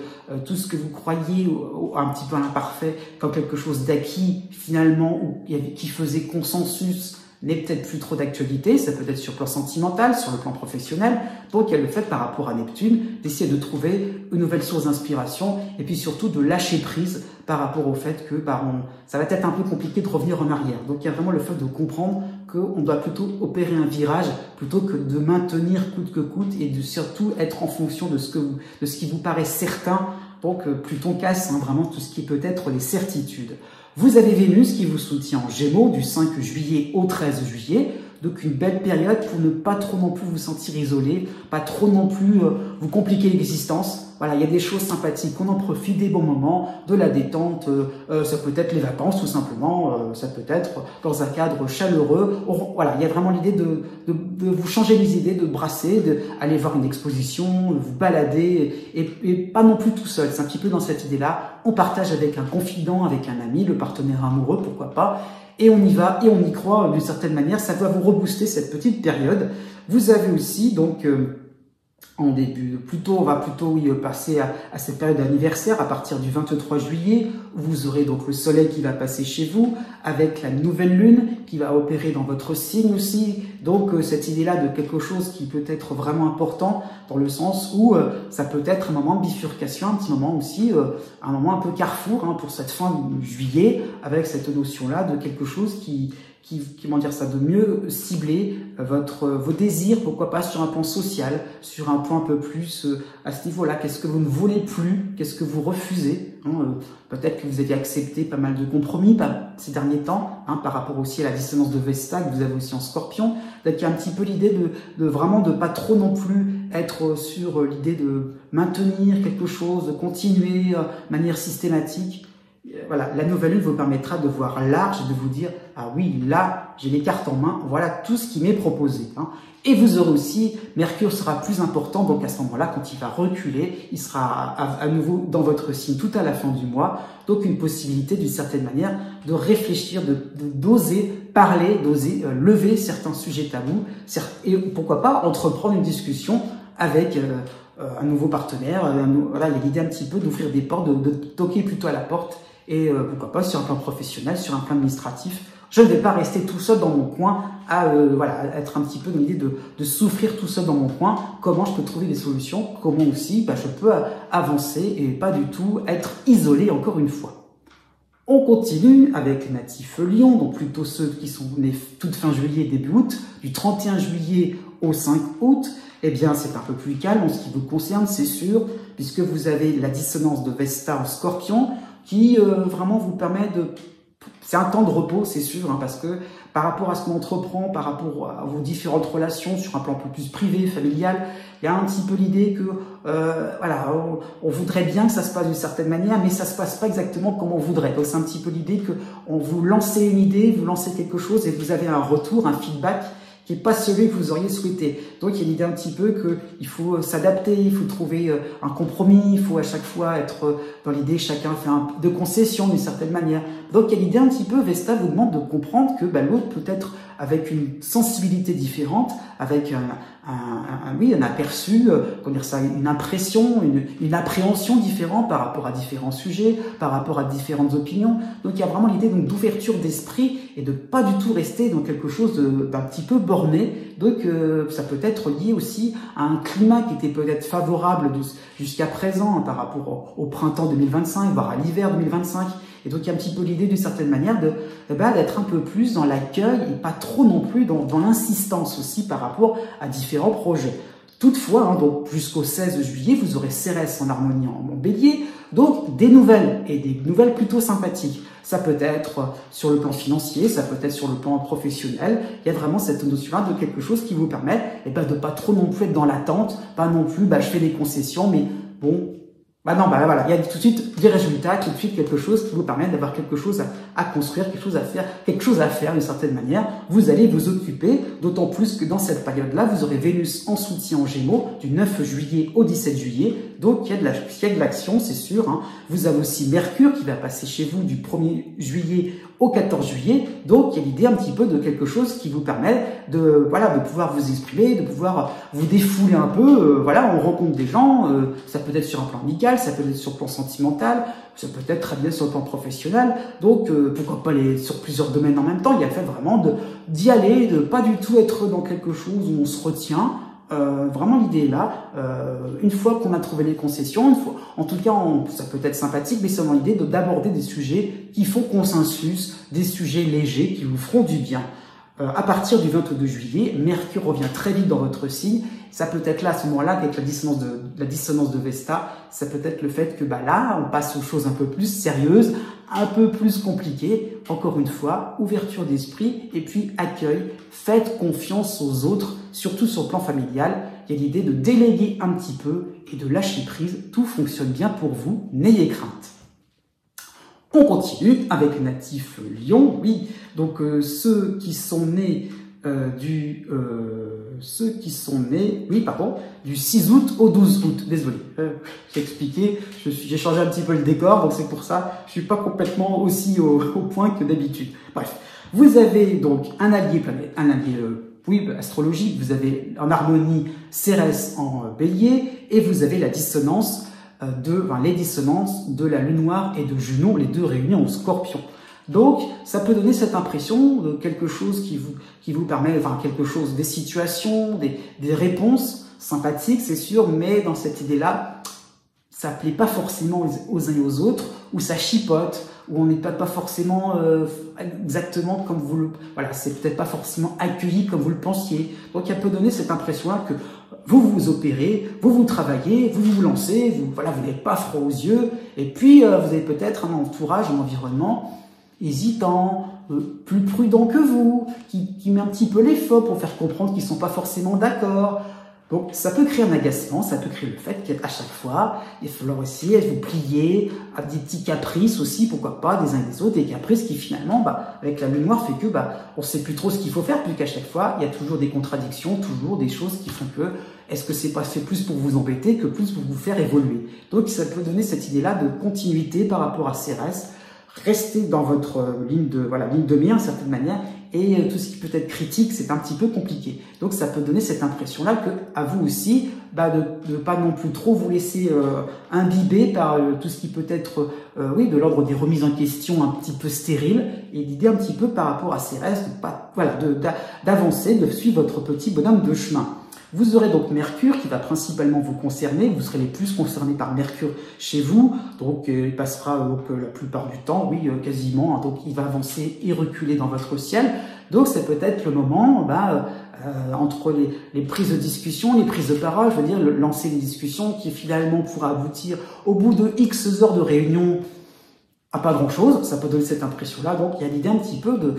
tout ce que vous croyez un petit peu à l'imparfait comme quelque chose d'acquis finalement ou qui faisait consensus n'est peut-être plus trop d'actualité, ça peut être sur le plan sentimental, sur le plan professionnel. Donc il y a le fait par rapport à Neptune d'essayer de trouver une nouvelle source d'inspiration et puis surtout de lâcher prise par rapport au fait que ça va être un peu compliqué de revenir en arrière. Donc il y a vraiment le fait de comprendre qu'on doit plutôt opérer un virage plutôt que de maintenir coûte que coûte et de surtout être en fonction de ce qui vous paraît certain. Donc Pluton casse vraiment tout ce qui peut être les certitudes. Vous avez Vénus qui vous soutient en Gémeaux du 5 juillet au 13 juillet. Donc une belle période pour ne pas trop non plus vous sentir isolé, pas trop non plus vous compliquer l'existence. Voilà, il y a des choses sympathiques, on en profite des bons moments, de la détente, ça peut être les vacances tout simplement, ça peut être dans un cadre chaleureux. Voilà, il y a vraiment l'idée de vous changer les idées, de brasser, d'aller voir une exposition, vous balader et pas non plus tout seul. C'est un petit peu dans cette idée-là. On partage avec un confident, avec un ami, le partenaire amoureux, pourquoi pas. Et on y va, et on y croit d'une certaine manière, ça doit vous rebooster cette petite période. Vous avez aussi donc en début, on va plutôt passer à cette période d'anniversaire à partir du 23 juillet. Vous aurez donc le soleil qui va passer chez vous avec la nouvelle lune qui va opérer dans votre signe aussi. Donc cette idée-là de quelque chose qui peut être vraiment important dans le sens où ça peut être un moment de bifurcation, un petit moment aussi, un moment un peu carrefour pour cette fin de juillet avec cette notion-là de quelque chose comment dire ça, de mieux cibler vos désirs, pourquoi pas sur un plan social, sur un point un peu plus à ce niveau-là. Qu'est-ce que vous ne voulez plus? Qu'est-ce que vous refusez? Peut-être que vous avez accepté pas mal de compromis ces derniers temps, par rapport aussi à la dissonance de Vesta que vous avez aussi en Scorpion. Donc il y a un petit peu l'idée de vraiment de pas trop non plus être sur l'idée de maintenir quelque chose, de continuer de manière systématique. Voilà, la nouvelle lune vous permettra de voir large et de vous dire « Ah oui, là, j'ai les cartes en main, voilà tout ce qui m'est proposé. » Et vous aurez aussi, Mercure sera plus important, donc à ce moment-là, quand il va reculer, il sera à nouveau dans votre signe tout à la fin du mois. Donc une possibilité, d'une certaine manière, de réfléchir, d'oser parler, d'oser lever certains sujets tabous, et pourquoi pas entreprendre une discussion avec un nouveau partenaire. Voilà, il y a l'idée un petit peu d'ouvrir des portes, de toquer plutôt à la porte. Et pourquoi pas sur un plan professionnel, sur un plan administratif. Je ne vais pas rester tout seul dans mon coin à être un petit peu dans l'idée de souffrir tout seul dans mon coin. Comment je peux trouver des solutions? Comment aussi je peux avancer et pas du tout être isolé encore une fois. On continue avec les natifs Lion, donc plutôt ceux qui sont nés toute fin juillet, début août, du 31 juillet au 5 août. Eh bien, c'est un peu plus calme en ce qui vous concerne, c'est sûr, puisque vous avez la dissonance de Vesta en Scorpion, qui vraiment vous permet c'est un temps de repos, c'est sûr, parce que par rapport à ce qu'on entreprend, par rapport à vos différentes relations sur un plan un peu plus privé, familial, il y a un petit peu l'idée que on voudrait bien que ça se passe d'une certaine manière, mais ça se passe pas exactement comme on voudrait. Donc c'est un petit peu l'idée que vous lancez une idée, vous lancez quelque chose et vous avez un retour, un feedback qui n'est pas celui que vous auriez souhaité. Donc il y a l'idée un petit peu qu'il faut s'adapter, il faut trouver un compromis, il faut à chaque fois être dans l'idée chacun fait de concessions d'une certaine manière. Donc il y a l'idée un petit peu, Vesta vous demande de comprendre que l'autre peut être avec une sensibilité différente, avec un aperçu, comment dire ça, une impression, une appréhension différente par rapport à différents sujets, par rapport à différentes opinions. Donc il y a vraiment l'idée d'ouverture d'esprit et de pas du tout rester dans quelque chose d'un petit peu borné. Donc ça peut être lié aussi à un climat qui était peut-être favorable jusqu'à présent par rapport au printemps 2025, voire à l'hiver 2025. Et donc il y a un petit peu l'idée d'une certaine manière d'être un peu plus dans l'accueil et pas trop non plus dans l'insistance aussi par rapport à différents projets. Toutefois, donc jusqu'au 16 juillet, vous aurez Cérès en harmonie en bélier, donc des nouvelles, et des nouvelles plutôt sympathiques. Ça peut être sur le plan financier, ça peut être sur le plan professionnel. Il y a vraiment cette notion-là de quelque chose qui vous permet de pas trop non plus être dans l'attente, pas non plus je fais des concessions, mais bon, Bah non, bah voilà, il y a tout de suite des résultats, tout de suite quelque chose qui vous permet d'avoir quelque chose à construire, quelque chose à faire d'une certaine manière. Vous allez vous occuper, d'autant plus que dans cette période-là, vous aurez Vénus en soutien en Gémeaux du 9 juillet au 17 juillet. Donc il y a de l'action, c'est sûr. Hein. Vous avez aussi Mercure qui va passer chez vous du 1er juillet au 14 juillet. Donc il y a l'idée un petit peu de quelque chose qui vous permet de pouvoir vous exprimer, de pouvoir vous défouler un peu. Voilà, on rencontre des gens, ça peut être sur un plan amical, ça peut être sur le plan sentimental, ça peut être très bien sur le plan professionnel. Donc, pourquoi pas aller sur plusieurs domaines en même temps. Il y a le fait vraiment d'y aller, de pas du tout être dans quelque chose où on se retient. Vraiment, l'idée est là. Une fois qu'on a trouvé les concessions, en tout cas, ça peut être sympathique, mais c'est vraiment l'idée d'aborder des sujets qui font consensus, des sujets légers qui vous feront du bien. À partir du 22 juillet, Mercure revient très vite dans votre signe. Ça peut être là, à ce moment-là, avec la dissonance de Vesta, ça peut être le fait que là, on passe aux choses un peu plus sérieuses, un peu plus compliquées. Encore une fois, ouverture d'esprit et puis accueil. Faites confiance aux autres, surtout sur le plan familial. Il y a l'idée de déléguer un petit peu et de lâcher prise. Tout fonctionne bien pour vous, n'ayez crainte. On continue avec les natifs Lion, oui. Donc ceux qui sont nés du 6 août au 12 août. Désolé, j'ai expliqué, j'ai changé un petit peu le décor, donc c'est pour ça je suis pas complètement aussi au point que d'habitude. Bref, vous avez donc un allié astrologique, vous avez en harmonie Cérès en Bélier et vous avez la dissonance les dissonances de la Lune noire et de Junon, les deux réunis en Scorpion. Donc, ça peut donner cette impression de quelque chose qui vous permet, quelque chose, des situations, des réponses sympathiques, c'est sûr, mais dans cette idée-là, ça plaît pas forcément aux uns et aux autres, ou ça chipote, ou on n'est pas forcément exactement comme vous le... Voilà, c'est peut-être pas forcément accueilli comme vous le pensiez. Donc, ça peut donner cette impression-là que vous vous opérez, vous travaillez, vous vous lancez, vous n'avez pas froid aux yeux, et puis vous avez peut-être un entourage, un environnement hésitant, plus prudent que vous, qui met un petit peu l'effort pour faire comprendre qu'ils ne sont pas forcément d'accord. Donc ça peut créer un agacement, ça peut créer le fait qu'à chaque fois, il va falloir aussi vous plier à des petits caprices aussi, pourquoi pas, des uns et des autres, des caprices qui finalement, avec la Lune noire, fait que on ne sait plus trop ce qu'il faut faire, puis qu'à chaque fois, il y a toujours des contradictions, toujours des choses qui font que, est-ce que c'est pas fait plus pour vous embêter que plus pour vous faire évoluer. Donc ça peut donner cette idée-là de continuité par rapport à Cérès. Restez dans votre ligne de mire, d'une certaine manière, et tout ce qui peut être critique, c'est un petit peu compliqué. Donc ça peut donner cette impression-là que, à vous aussi, de pas non plus trop vous laisser imbiber par tout ce qui peut être, de l'ordre des remises en question un petit peu stériles, et l'idée un petit peu par rapport à Cérès, d'avancer, de suivre votre petit bonhomme de chemin. Vous aurez donc Mercure qui va principalement vous concerner, vous serez les plus concernés par Mercure chez vous, donc il passera la plupart du temps, quasiment, donc il va avancer et reculer dans votre ciel, donc c'est peut-être le moment, entre les prises de discussion, les prises de parole, je veux dire, lancer des discussions qui finalement pourra aboutir au bout de X heures de réunion à pas grand chose, ça peut donner cette impression-là. Donc, il y a l'idée un petit peu de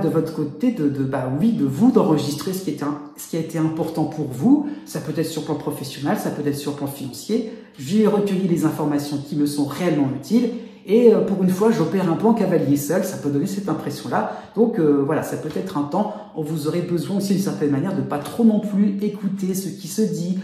votre côté, de vous, d'enregistrer ce qui a été important pour vous. Ça peut être sur le plan professionnel, ça peut être sur le plan financier. J'ai recueilli les informations qui me sont réellement utiles. Et pour une fois, j'opère un plan cavalier seul, ça peut donner cette impression-là. Donc ça peut être un temps où vous aurez besoin aussi d'une certaine manière de pas trop non plus écouter ce qui se dit,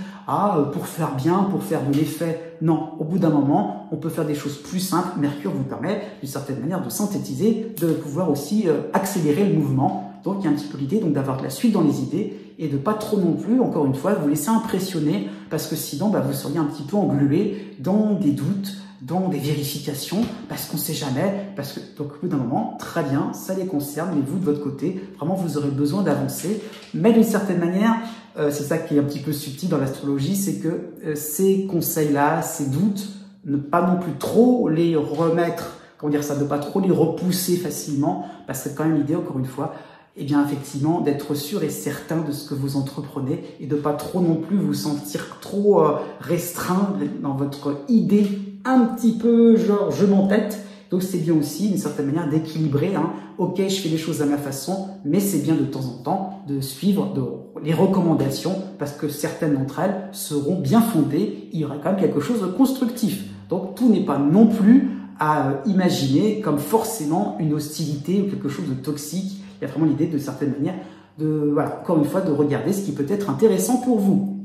pour faire bien, pour faire de l'effet. Non, au bout d'un moment, on peut faire des choses plus simples. Mercure vous permet d'une certaine manière de synthétiser, de pouvoir aussi accélérer le mouvement. Donc il y a un petit peu l'idée d'avoir de la suite dans les idées et de pas trop non plus, encore une fois, vous laisser impressionner parce que sinon vous seriez un petit peu englué dans des doutes, dans des vérifications, parce qu'on ne sait jamais, donc au bout d'un moment, très bien, ça les concerne, mais vous de votre côté, vraiment vous aurez besoin d'avancer, mais d'une certaine manière, c'est ça qui est un petit peu subtil dans l'astrologie, c'est que ces conseils-là, ces doutes, ne pas non plus trop les remettre, ne pas trop les repousser facilement, parce que c'est quand même l'idée, encore une fois, effectivement, d'être sûr et certain de ce que vous entreprenez et de pas trop non plus vous sentir trop restreint dans votre idée un petit peu genre je m'entête. Donc c'est bien aussi d'une certaine manière d'équilibrer. Ok, je fais les choses à ma façon, mais c'est bien de temps en temps de suivre les recommandations parce que certaines d'entre elles seront bien fondées. Il y aura quand même quelque chose de constructif. Donc tout n'est pas non plus à imaginer comme forcément une hostilité ou quelque chose de toxique. Il y a vraiment l'idée de certaine manière voilà, encore une fois, de regarder ce qui peut être intéressant pour vous.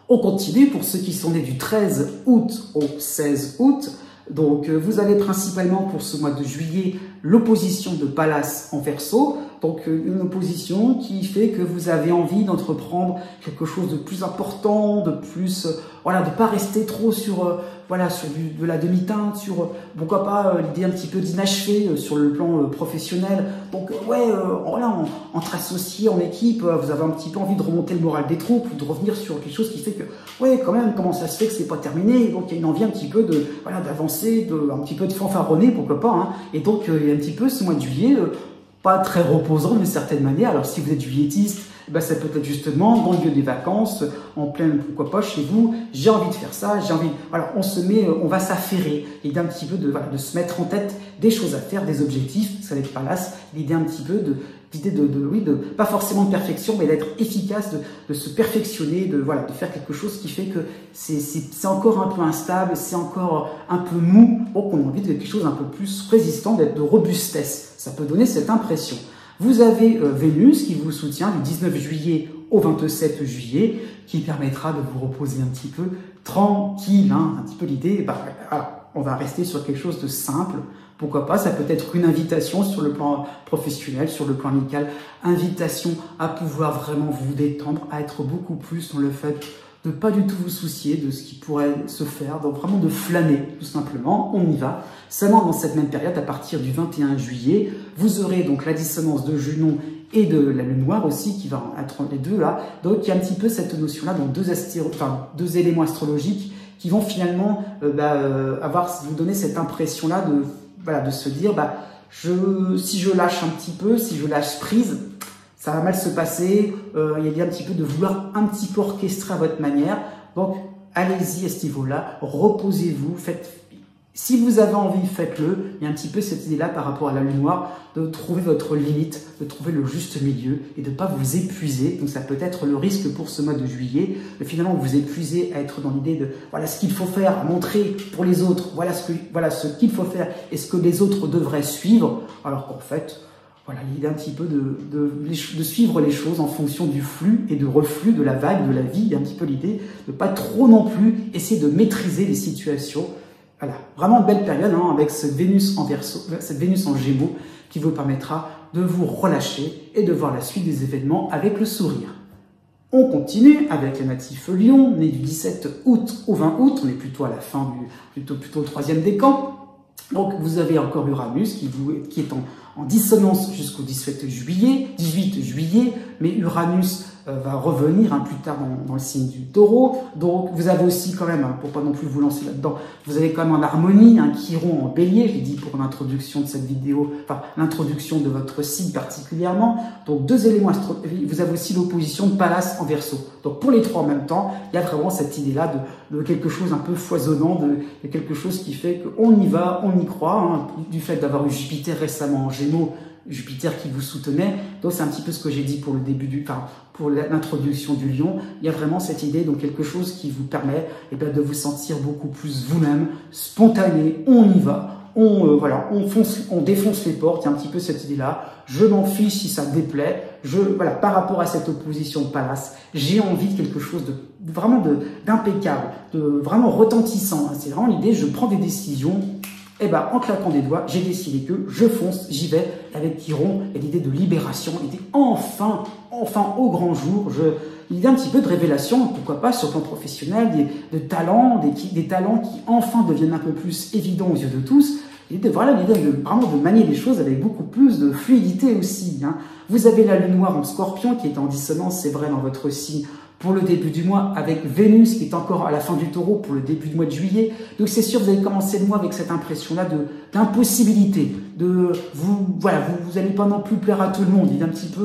On continue pour ceux qui sont nés du 13 août au 16 août. Donc, vous avez principalement pour ce mois de juillet l'opposition de Pallas en Verseau. Donc, une opposition qui fait que vous avez envie d'entreprendre quelque chose de plus important, de plus, voilà, de pas rester trop sur, voilà, sur de la demi-teinte, sur, pourquoi pas, l'idée un petit peu d'inachevé sur le plan professionnel. Donc, ouais, voilà, entre associés, en équipe, vous avez un petit peu envie de remonter le moral des troupes, de revenir sur quelque chose qui fait que, ouais, quand même, comment ça se fait que c'est pas terminé? Donc, il y a une envie un petit peu de, voilà, d'avancer, un petit peu de fanfaronner, pourquoi pas, hein. Et donc, il y a un petit peu ce mois de juillet, pas très reposant d'une certaine manière. Alors si vous êtes juillettiste, ben, ça peut être justement dans le lieu des vacances, en plein, pourquoi pas, chez vous, j'ai envie de faire ça, j'ai envie, voilà, on va s'affairer, l'idée un petit peu de, voilà, de se mettre en tête des choses à faire, des objectifs, ça va être Pallas, l'idée un petit peu oui, pas forcément de perfection, mais d'être efficace, de se perfectionner, voilà, de faire quelque chose qui fait que c'est encore un peu instable, c'est encore un peu mou, donc on a envie de quelque chose un peu plus résistant, de robustesse. Ça peut donner cette impression. Vous avez Vénus qui vous soutient du 19 juillet au 27 juillet, qui permettra de vous reposer un petit peu tranquille, hein, un petit peu l'idée, voilà, on va rester sur quelque chose de simple. Pourquoi pas, ça peut être une invitation sur le plan professionnel, sur le plan amical, invitation à pouvoir vraiment vous détendre, à être beaucoup plus dans le fait de pas du tout vous soucier de ce qui pourrait se faire, donc vraiment de flâner, tout simplement, on y va. Seulement dans cette même période, à partir du 21 juillet, vous aurez donc la dissonance de Junon et de la Lune Noire aussi, qui va être les deux là. Donc il y a un petit peu cette notion-là, donc deux éléments astrologiques qui vont finalement vous donner cette impression-là de se dire, si je lâche un petit peu, si je lâche prise, ça va mal se passer, il y a un petit peu de vouloir un petit peu orchestrer à votre manière. Donc, allez-y à ce niveau-là, reposez-vous, si vous avez envie, faites-le. Il y a un petit peu cette idée-là par rapport à la Lune Noire, de trouver votre limite, de trouver le juste milieu et de ne pas vous épuiser. Donc ça peut être le risque pour ce mois de juillet, de finalement vous épuiser à être dans l'idée de voilà ce qu'il faut faire, montrer pour les autres, voilà ce qu'il faut faire et ce que les autres devraient suivre, alors qu'en fait, voilà, l'idée un petit peu de suivre les choses en fonction du flux et de reflux de la vague, de la vie. Il y a un petit peu l'idée de pas trop non plus essayer de maîtriser les situations. Voilà, vraiment une belle période hein, avec cette Vénus en Verseau, cette Vénus en Gémeaux qui vous permettra de vous relâcher et de voir la suite des événements avec le sourire. On continue avec les natifs Lion, nés du 17 août au 20 août, on est plutôt à la fin plutôt le troisième décan. Donc vous avez encore Uranus qui est en dissonance jusqu'au 18 juillet, mais Uranus va revenir plus tard dans le signe du Taureau. Donc vous avez aussi quand même, pour pas non plus vous lancer là-dedans, vous avez quand même en harmonie un Chiron en Bélier, je l'ai dit pour l'introduction de cette vidéo, enfin l'introduction de votre signe particulièrement. Donc deux éléments astrologiques, vous avez aussi l'opposition de Pallas en Verseau. Donc pour les trois en même temps, il y a vraiment cette idée-là de quelque chose un peu foisonnant, de quelque chose qui fait qu'on y va, on y croit, hein, du fait d'avoir eu Jupiter récemment en Gémeaux, Jupiter qui vous soutenait. Donc c'est un petit peu ce que j'ai dit pour le début pour l'introduction du Lion. Il y a vraiment cette idée, donc quelque chose qui vous permet de vous sentir beaucoup plus vous-même, spontané, on y va, on défonce les portes. Il y a un petit peu cette idée-là. Je m'en fiche si ça me déplaît. Par rapport à cette opposition de Pallas, j'ai envie de quelque chose d'impeccable, de vraiment retentissant. C'est vraiment l'idée, je prends des décisions. En claquant des doigts, j'ai décidé que je fonce, j'y vais, avec Chiron, et l'idée de libération, l'idée enfin au grand jour, l'idée un petit peu de révélation, pourquoi pas sur le plan professionnel, des talents qui enfin deviennent un peu plus évidents aux yeux de tous, l'idée vraiment de manier les choses avec beaucoup plus de fluidité aussi. Hein. Vous avez la Lune Noire en Scorpion qui est en dissonance, c'est vrai, dans votre signe, pour le début du mois, avec Vénus qui est encore à la fin du Taureau pour le début du mois de juillet. Donc c'est sûr, vous allez commencer le mois avec cette impression-là d'impossibilité, vous allez pas non plus plaire à tout le monde. Il est un petit peu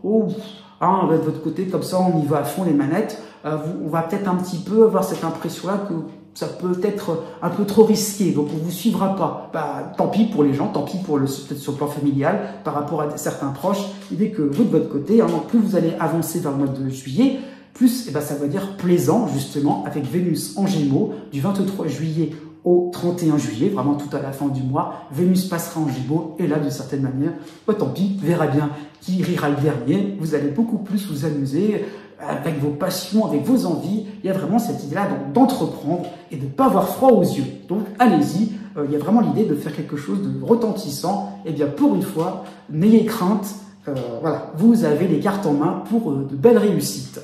de votre côté, comme ça on y va à fond les manettes. On va peut-être un petit peu avoir cette impression-là que ça peut être un peu trop risqué, donc on vous suivra pas. Tant pis pour les gens, tant pis peut-être sur le plan familial, par rapport à certains proches. L'idée que vous de votre côté, plus vous allez avancer vers le mois de juillet, Plus, ça veut dire plaisant, justement, avec Vénus en Gémeaux, du 23 juillet au 31 juillet, vraiment tout à la fin du mois, Vénus passera en Gémeaux, et là, d'une certaine manière, tant pis, verra bien qui rira le dernier, vous allez beaucoup plus vous amuser avec vos passions, avec vos envies. Il y a vraiment cette idée-là d'entreprendre et de ne pas avoir froid aux yeux. Donc, allez-y, il y a vraiment l'idée de faire quelque chose de retentissant. Et bien, pour une fois, n'ayez crainte, voilà, vous avez les cartes en main pour de belles réussites.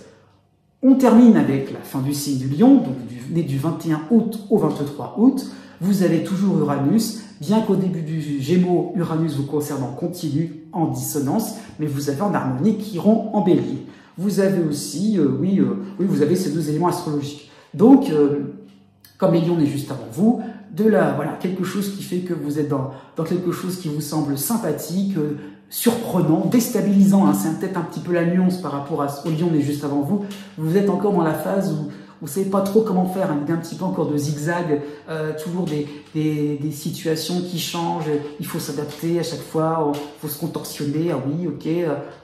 On termine avec la fin du signe du Lion, donc né du 21 août au 23 août. Vous avez toujours Uranus, bien qu'au début du Gémeaux, Uranus vous concerne en continu, en dissonance, mais vous avez en harmonie Chiron en Bélier. Vous avez aussi, vous avez ces deux éléments astrologiques. Donc, comme les Lions est juste avant vous, quelque chose qui fait que vous êtes dans quelque chose qui vous semble sympathique, surprenant, déstabilisant, hein, c'est peut-être un petit peu la nuance par rapport au Lion est juste avant vous. Vous êtes encore dans la phase où vous ne savez pas trop comment faire, hein, il y a un petit peu encore de zigzag, toujours des situations qui changent, il faut s'adapter à chaque fois, il faut se contorsionner, ah oui, ok,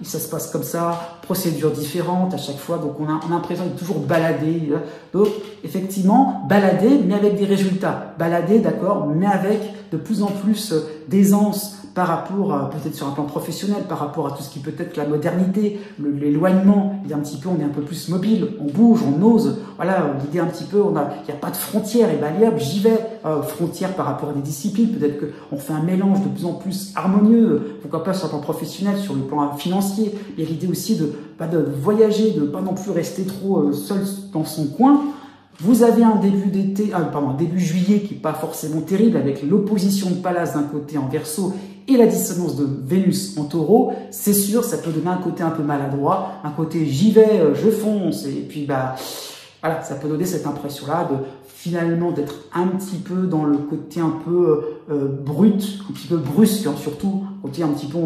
ça se passe comme ça, procédures différentes à chaque fois, donc on a l'impression de toujours balader. Donc effectivement, balader, mais avec des résultats. Balader, d'accord, mais avec de plus en plus d'aisance, par rapport, peut-être sur un plan professionnel, par rapport à tout ce qui peut être la modernité, l'éloignement, on est un peu plus mobile, on bouge, on ose, voilà, l'idée un petit peu, il n'y a pas de frontières, et allez hop, j'y vais, frontières par rapport à des disciplines, peut-être qu'on fait un mélange de plus en plus harmonieux, pourquoi pas sur le plan professionnel, sur le plan financier, il y a l'idée aussi de voyager, de pas non plus rester trop seul dans son coin. Vous avez un début juillet qui n'est pas forcément terrible, avec l'opposition de Pallas d'un côté en Verseau et la dissonance de Vénus en Taureau. C'est sûr, ça peut donner un côté un peu maladroit, un côté j'y vais, je fonce, et puis voilà, ça peut donner cette impression-là de finalement d'être un petit peu dans le côté un peu brut, un petit peu brusque, hein, surtout, côté un petit peu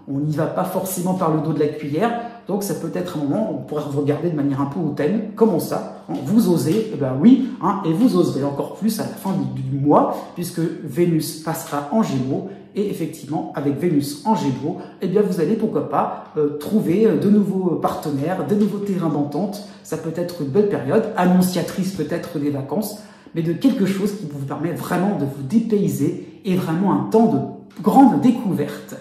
on n'y va pas forcément par le dos de la cuillère. Donc ça peut être un moment où on pourrait vous regarder de manière un peu hautaine. Comment ça, hein, vous osez? Oui, hein, et vous oserez encore plus à la fin du mois, puisque Vénus passera en Gémeaux. Et effectivement, avec Vénus en Gémeaux, vous allez, pourquoi pas, trouver de nouveaux partenaires, de nouveaux terrains d'entente. Ça peut être une belle période, annonciatrice peut-être des vacances, mais de quelque chose qui vous permet vraiment de vous dépayser et vraiment un temps de grande découverte.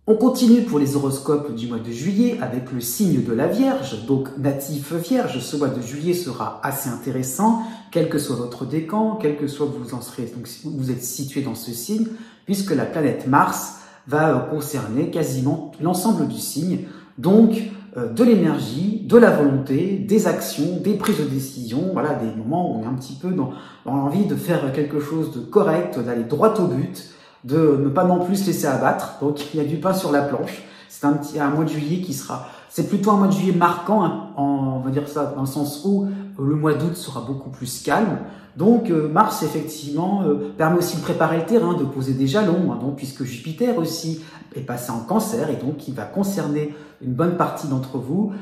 On continue pour les horoscopes du mois de juillet avec le signe de la Vierge, donc natif Vierge. Ce mois de juillet sera assez intéressant, quel que soit votre décan, quel que soit vous en serez, donc si vous êtes situé dans ce signe, puisque la planète Mars va concerner quasiment l'ensemble du signe, donc de l'énergie, de la volonté, des actions, des prises de décision, voilà, des moments où on est un petit peu dans l'envie de faire quelque chose de correct, d'aller droit au but, de ne pas non plus se laisser abattre. Donc il y a du pain sur la planche. C'est un mois de juillet c'est plutôt un mois de juillet marquant, hein, on va dire ça dans le sens où le mois d'août sera beaucoup plus calme. Donc Mars effectivement permet aussi de préparer le terrain, de poser des jalons, hein, donc puisque Jupiter aussi est passé en Cancer et donc il va concerner une bonne partie d'entre vous,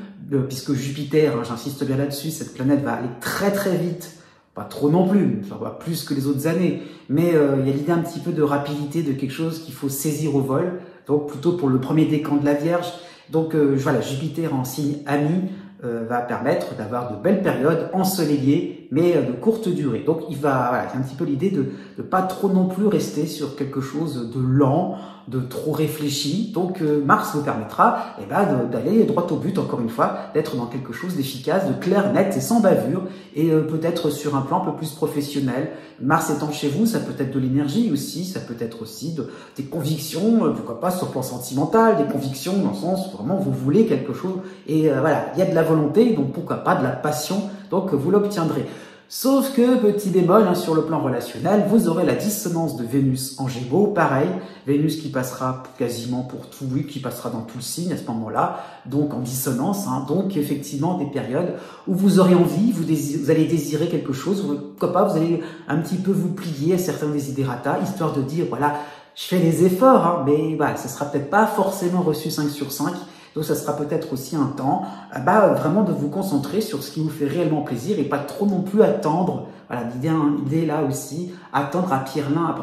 puisque Jupiter, hein, j'insiste bien là-dessus, cette planète va aller très très vite. Pas trop non plus, ça va plus que les autres années, mais il y a l'idée un petit peu de rapidité, de quelque chose qu'il faut saisir au vol, donc plutôt pour le premier décan de la Vierge. Donc voilà, Jupiter en signe ami va permettre d'avoir de belles périodes ensoleillées, mais de courte durée. Donc il y a un petit peu l'idée de pas trop non plus rester sur quelque chose de lent, de trop réfléchi. Donc Mars vous permettra d'aller droit au but, encore une fois, d'être dans quelque chose d'efficace, de clair, net et sans bavure, et peut-être sur un plan un peu plus professionnel. Mars étant chez vous, ça peut être de l'énergie aussi, ça peut être aussi des convictions, pourquoi pas sur le plan sentimental, des convictions dans le sens où vraiment vous voulez quelque chose, et voilà, il y a de la volonté, donc pourquoi pas de la passion, donc vous l'obtiendrez. Sauf que, petit bémol, hein, sur le plan relationnel, vous aurez la dissonance de Vénus en Gémeaux, pareil, Vénus qui passera quasiment pour tout, oui, qui passera dans tout le signe à ce moment-là, donc en dissonance, hein, donc effectivement des périodes où vous aurez envie, vous allez désirer quelque chose, pourquoi pas, vous allez un petit peu vous plier à certains desiderata, histoire de dire, voilà, je fais des efforts, hein, mais voilà, ça sera peut-être pas forcément reçu 5 sur 5, donc ça sera peut-être aussi un temps vraiment de vous concentrer sur ce qui vous fait réellement plaisir et pas trop non plus attendre. Voilà, l'idée là aussi, attendre à Pierre-Lin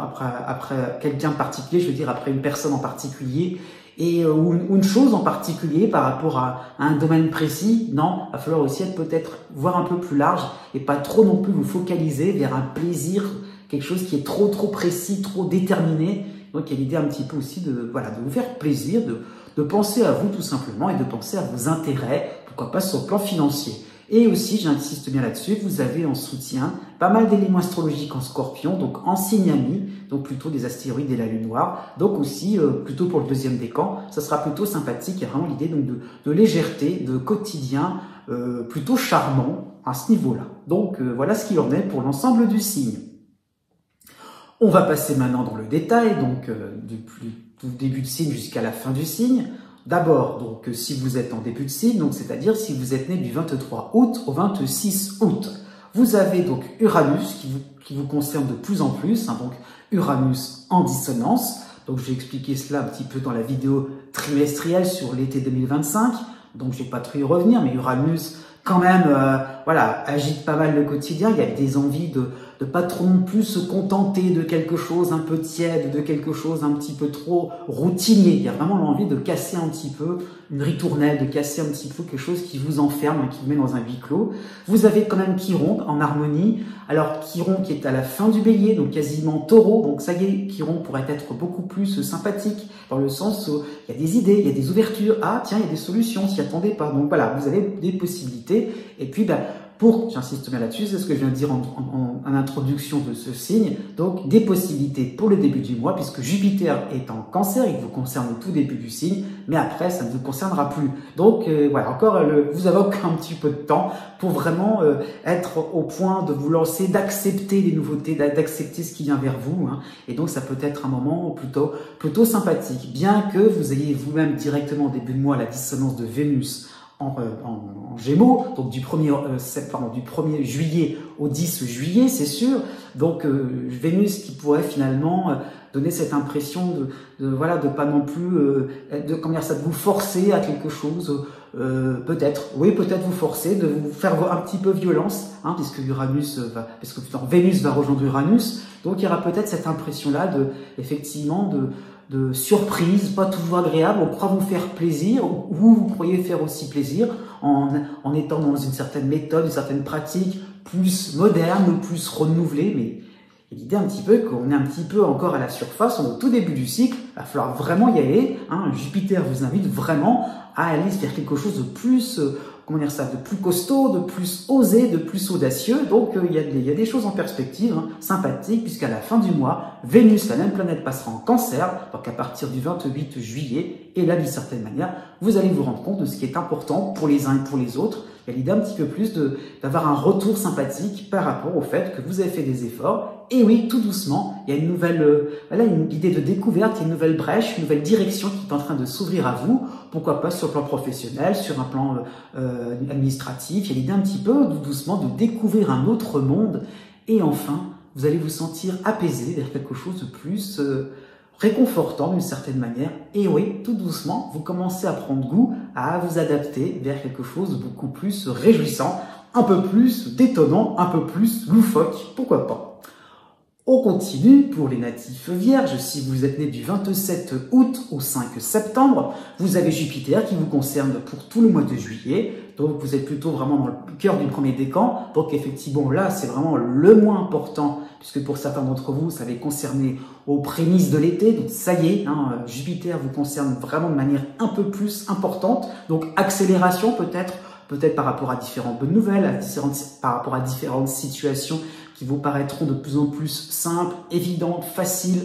après quelqu'un de particulier, je veux dire après une personne en particulier, et ou une chose en particulier par rapport à un domaine précis. Non, il va falloir aussi être peut-être voir un peu plus large et pas trop non plus vous focaliser vers un plaisir, quelque chose qui est trop précis, trop déterminé. Donc il y a l'idée un petit peu aussi de voilà, de vous faire plaisir, de penser à vous tout simplement et de penser à vos intérêts, pourquoi pas sur le plan financier. Et aussi, j'insiste bien là-dessus, vous avez en soutien pas mal d'éléments astrologiques en Scorpion, donc en signe ami, donc plutôt des astéroïdes et la lune noire, donc aussi plutôt pour le deuxième décan, ça sera plutôt sympathique. Il y a vraiment l'idée donc de légèreté, de quotidien, plutôt charmant à ce niveau-là. Donc voilà ce qu'il en est pour l'ensemble du signe. On va passer maintenant dans le détail, donc depuis le début de signe jusqu'à la fin du signe. D'abord, donc, si vous êtes en début de signe, donc c'est-à-dire si vous êtes né du 23 août au 26 août, vous avez donc Uranus qui vous concerne de plus en plus, hein, donc Uranus en dissonance. Donc j'ai expliqué cela un petit peu dans la vidéo trimestrielle sur l'été 2025, donc je vais pas trop y revenir, mais Uranus quand même, voilà, agite pas mal le quotidien. Il y a des envies de pas trop non plus se contenter de quelque chose un peu tiède, de quelque chose un petit peu trop routinier. Il y a vraiment l'envie de casser un petit peu une ritournelle, de casser un petit peu quelque chose qui vous enferme, qui vous met dans un huis clos. Vous avez quand même Chiron en harmonie. Alors Chiron qui est à la fin du bélier, donc quasiment taureau. Donc ça y est, Chiron pourrait être beaucoup plus sympathique dans le sens où il y a des idées, il y a des ouvertures. Ah tiens, il y a des solutions, s'y attendez pas. Donc voilà, vous avez des possibilités. Et puis, j'insiste bien là-dessus, c'est ce que je viens de dire en introduction de ce signe, donc des possibilités pour le début du mois, puisque Jupiter est en Cancer, il vous concerne au tout début du signe, mais après, ça ne vous concernera plus. Donc voilà, encore, vous avez encore un petit peu de temps pour vraiment être au point de vous lancer, d'accepter les nouveautés, d'accepter ce qui vient vers vous, hein. Et donc, ça peut être un moment plutôt sympathique, bien que vous ayez vous-même directement au début de mois la dissonance de Vénus en Gémeaux, donc du 1er juillet au 10 juillet, c'est sûr. Donc Vénus qui pourrait finalement donner cette impression de pas non plus de vous forcer à quelque chose, peut-être vous forcer, de vous faire un petit peu violence, hein, puisque Vénus va rejoindre Uranus. Donc il y aura peut-être cette impression-là de surprise, pas toujours agréable. On croit vous faire plaisir, ou vous croyez faire aussi plaisir, en étant dans une certaine méthode, une certaine pratique plus moderne, plus renouvelée, mais l'idée un petit peu qu'on est un petit peu encore à la surface, au tout début du cycle, il va falloir vraiment y aller, hein. Jupiter vous invite vraiment à aller vers quelque chose de plus, de plus costaud, de plus osé, de plus audacieux. Donc il y a des choses en perspective, hein, sympathiques, puisqu'à la fin du mois, Vénus, la même planète, passera en Cancer, donc à partir du 28 juillet, et là, d'une certaine manière, vous allez vous rendre compte de ce qui est important pour les uns et pour les autres. Il y a l'idée un petit peu plus d'avoir un retour sympathique par rapport au fait que vous avez fait des efforts. Et oui, tout doucement, il y a une nouvelle, une idée de découverte, il y a une nouvelle brèche, une nouvelle direction qui est en train de s'ouvrir à vous. Pourquoi pas sur le plan professionnel, sur un plan administratif. Il y a l'idée un petit peu, tout doucement, de découvrir un autre monde. Et enfin, vous allez vous sentir apaisé vers quelque chose de plus réconfortant d'une certaine manière. Et oui, tout doucement, vous commencez à prendre goût à vous adapter vers quelque chose de beaucoup plus réjouissant, un peu plus détonnant, un peu plus loufoque, pourquoi pas. On continue pour les natifs vierges. Si vous êtes né du 27 août au 5 septembre, vous avez Jupiter qui vous concerne pour tout le mois de juillet. Donc vous êtes plutôt vraiment dans le cœur du premier décan. Donc effectivement là, c'est vraiment le moins important, puisque pour certains d'entre vous, ça va concerner aux prémices de l'été. Donc ça y est, hein, Jupiter vous concerne vraiment de manière un peu plus importante. Donc accélération peut-être par rapport à différentes bonnes nouvelles, par rapport à différentes situations qui vous paraîtront de plus en plus simples, évidentes, faciles.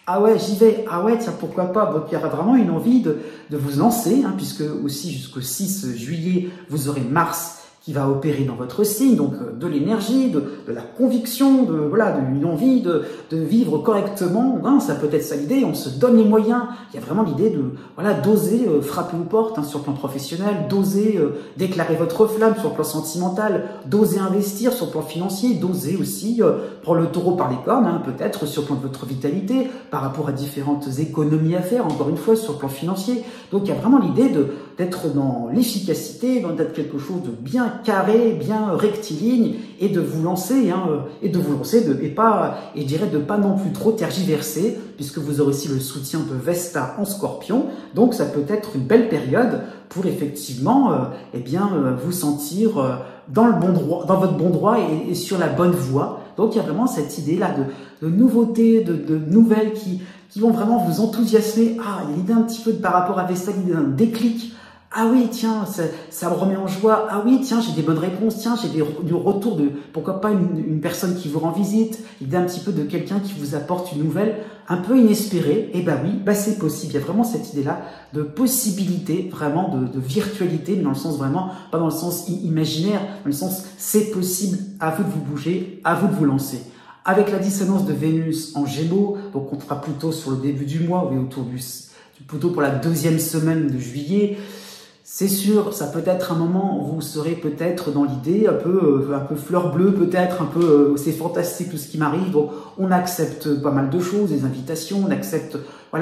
Ah ouais, j'y vais. Ah ouais, tiens, pourquoi pas. Donc, il y aura vraiment une envie de vous lancer, hein, puisque aussi jusqu'au 6 juillet, vous aurez Mars qui va opérer dans votre signe, donc de l'énergie, de la conviction, d'une envie de vivre correctement. Hein, ça peut être ça l'idée, on se donne les moyens. Il y a vraiment l'idée d'oser frapper aux portes, hein, sur le plan professionnel, d'oser déclarer votre flamme sur le plan sentimental, d'oser investir sur le plan financier, d'oser aussi prendre le taureau par les cornes, hein, peut-être sur le plan de votre vitalité, par rapport à différentes économies à faire, encore une fois, sur le plan financier. Donc il y a vraiment l'idée d'être dans l'efficacité, d'être quelque chose de bien carré, bien rectiligne, et de vous lancer, je dirais de pas non plus trop tergiverser, puisque vous aurez aussi le soutien de Vesta en Scorpion. Donc ça peut être une belle période pour effectivement, vous sentir dans le bon droit, dans votre bon droit et sur la bonne voie. Donc il y a vraiment cette idée-là de nouveautés, de nouvelles qui vont vraiment vous enthousiasmer. Ah, il y a l'idée un petit peu par rapport à Vesta, l'idée d'un déclic. Ah oui, tiens, ça me remet en joie. Ah oui, tiens, j'ai des bonnes réponses. Tiens, j'ai du retour de, pourquoi pas, une personne qui vous rend visite. L'idée un petit peu de quelqu'un qui vous apporte une nouvelle un peu inespérée. Et oui, c'est possible. Il y a vraiment cette idée-là de possibilité, vraiment de virtualité, mais dans le sens vraiment, pas dans le sens imaginaire, dans le sens c'est possible, à vous de vous bouger, à vous de vous lancer. Avec la dissonance de Vénus en Gémeaux, donc on fera plutôt sur le début du mois, oui, plutôt pour la deuxième semaine de juillet. C'est sûr, ça peut être un moment où vous serez peut-être dans l'idée un peu fleur bleue, peut-être un peu c'est fantastique tout ce qui m'arrive. Donc on accepte pas mal de choses, des invitations, on accepte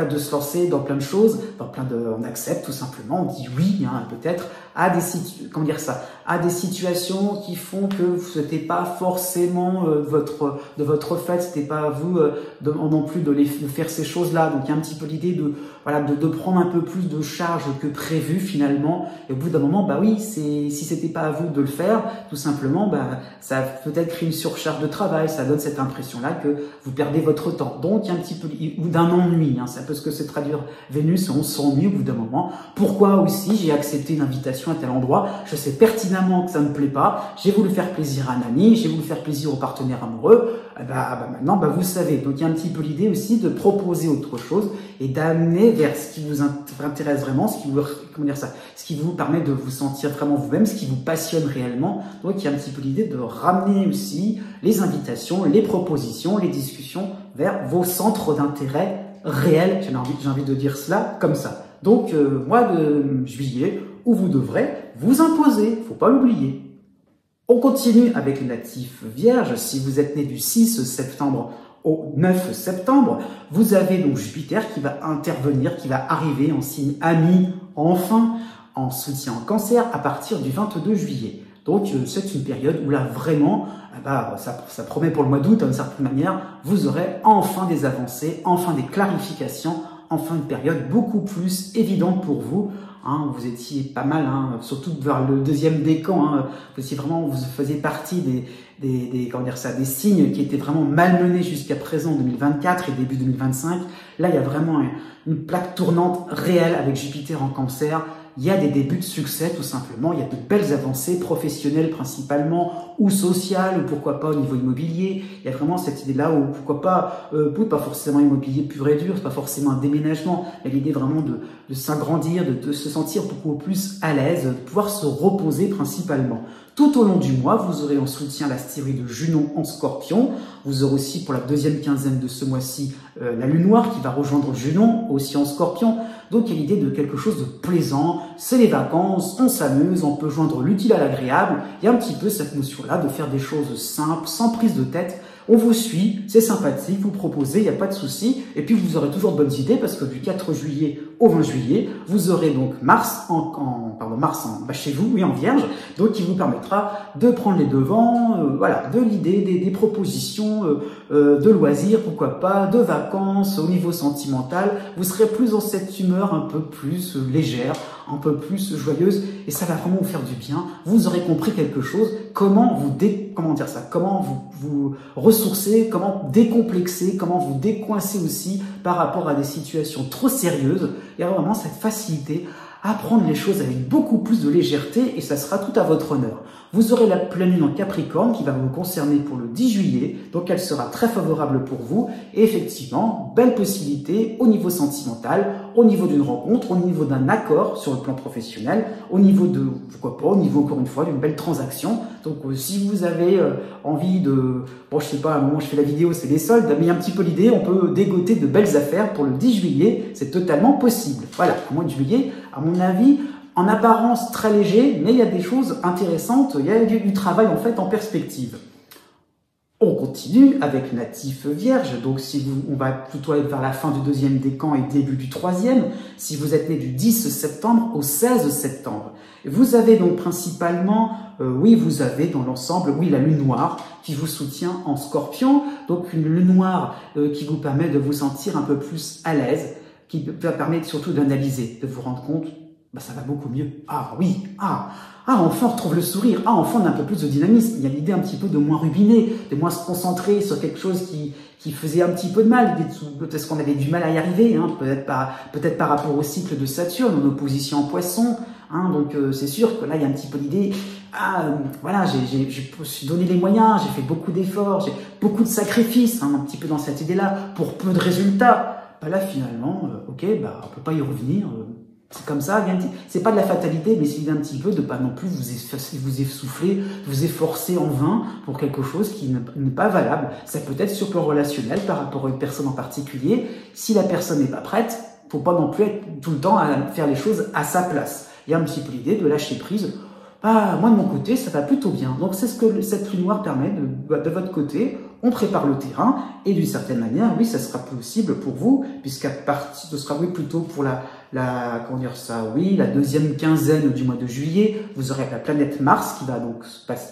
de se lancer dans plein de choses, on accepte tout simplement, on dit oui peut-être à des situations qui font que ce n'était pas forcément de votre fait, c'était pas à vous non plus de faire ces choses-là. Donc il y a un petit peu l'idée de prendre un peu plus de charge que prévu finalement. Et au bout d'un moment, si c'était pas à vous de le faire, tout simplement, ça a peut-être créé une surcharge de travail, ça donne cette impression-là que vous perdez votre temps. Donc il y a un petit peu ou d'un ennui, ça peut ce que c'est traduire Vénus, on s'ennuie au bout d'un moment. Pourquoi aussi j'ai accepté une invitation à tel endroit, je sais pertinemment que ça ne me plaît pas, j'ai voulu faire plaisir à un ami, j'ai voulu faire plaisir au partenaire amoureux, maintenant vous savez. Donc il y a un petit peu l'idée aussi de proposer autre chose et d'amener vers ce qui vous intéresse vraiment, ce qui vous permet de vous sentir vraiment vous-même, ce qui vous passionne réellement. Donc il y a un petit peu l'idée de ramener aussi les invitations, les propositions, les discussions vers vos centres d'intérêt réels, j'ai envie de dire cela comme ça. Donc mois de juillet où vous devrez vous imposer, faut pas l'oublier. On continue avec les natifs vierges. Si vous êtes né du 6 septembre au 9 septembre, vous avez donc Jupiter qui va intervenir, qui va arriver en signe ami, enfin en soutien en Cancer à partir du 22 juillet. Donc c'est une période où là vraiment, ça promet pour le mois d'août d'une certaine manière, vous aurez enfin des avancées, enfin des clarifications, enfin une période beaucoup plus évidente pour vous. Vous étiez pas mal, surtout vers le deuxième décan, vous faisiez partie des signes qui étaient vraiment malmenés jusqu'à présent en 2024 et début 2025. Là, il y a vraiment une plaque tournante réelle avec Jupiter en Cancer. Il y a des débuts de succès tout simplement, il y a de belles avancées professionnelles principalement ou sociales, ou pourquoi pas au niveau immobilier. Il y a vraiment cette idée-là où pourquoi pas, pas forcément immobilier pur et dur, c'est pas forcément un déménagement, il y a l'idée vraiment de s'agrandir, de se sentir beaucoup plus à l'aise, de pouvoir se reposer principalement. Tout au long du mois, vous aurez en soutien l'astéroïde de Junon en Scorpion. Vous aurez aussi pour la deuxième quinzaine de ce mois-ci la Lune Noire qui va rejoindre Junon, aussi en Scorpion. Donc il y a l'idée de quelque chose de plaisant, c'est les vacances, on s'amuse, on peut joindre l'utile à l'agréable. Il y a un petit peu cette notion-là de faire des choses simples, sans prise de tête. On vous suit, c'est sympathique, vous proposez, il n'y a pas de souci. Et puis vous aurez toujours de bonnes idées parce que du 4 juillet au 20 juillet, vous aurez donc Mars chez vous, oui, en Vierge, donc qui vous permettra de prendre les devants, de l'idée, des propositions de loisirs, pourquoi pas, de vacances au niveau sentimental. Vous serez plus dans cette humeur un peu plus légère, un peu plus joyeuse, et ça va vraiment vous faire du bien. Vous aurez compris quelque chose, comment vous ressourcer, comment décomplexer, comment vous décoincer aussi par rapport à des situations trop sérieuses. Il y a vraiment cette facilité à prendre les choses avec beaucoup plus de légèreté et ça sera tout à votre honneur. Vous aurez la pleine lune en Capricorne qui va vous concerner pour le 10 juillet, donc elle sera très favorable pour vous. Et effectivement, belle possibilité au niveau sentimental, au niveau d'une rencontre, au niveau d'un accord sur le plan professionnel, au niveau de, pourquoi pas, au niveau encore une fois d'une belle transaction. Donc si vous avez envie de, je sais pas, à un moment je fais la vidéo, c'est les soldes, mais il y a un petit peu l'idée, on peut dégoter de belles affaires pour le 10 juillet, c'est totalement possible. Voilà, au mois de juillet, à mon avis, en apparence très léger, mais il y a des choses intéressantes, il y a du travail en fait en perspective. On continue avec le natif vierge, donc on va plutôt être vers la fin du deuxième décan et début du troisième, si vous êtes né du 10 septembre au 16 septembre. Vous avez donc principalement, vous avez dans l'ensemble, la lune noire qui vous soutient en scorpion, donc une lune noire qui vous permet de vous sentir un peu plus à l'aise, qui va permettre surtout d'analyser, de vous rendre compte, ça va beaucoup mieux. Enfin on retrouve le sourire, enfin on a un peu plus de dynamisme. Il y a l'idée un petit peu de moins rubiner, de moins se concentrer sur quelque chose qui faisait un petit peu de mal, peut-être qu'on avait du mal à y arriver, peut-être par rapport au cycle de Saturne, en opposition en Poisson. Donc c'est sûr que là il y a un petit peu l'idée, je me suis donné les moyens, j'ai fait beaucoup d'efforts, j'ai beaucoup de sacrifices, un petit peu dans cette idée-là, pour peu de résultats. Là finalement, on peut pas y revenir. C'est comme ça, c'est pas de la fatalité, mais c'est un petit peu de pas non plus vous essouffler, vous efforcer en vain pour quelque chose qui n'est pas valable. Ça peut être sur le plan relationnel par rapport à une personne en particulier. Si la personne n'est pas prête, faut pas non plus être tout le temps à faire les choses à sa place. Il y a un petit peu l'idée de lâcher prise. Moi de mon côté, ça va plutôt bien. Donc c'est ce que cette lune noire permet de votre côté. On prépare le terrain et d'une certaine manière, ça sera possible pour vous, puisqu'à partir, ce sera plutôt pour la deuxième quinzaine du mois de juillet, vous aurez la planète Mars qui va donc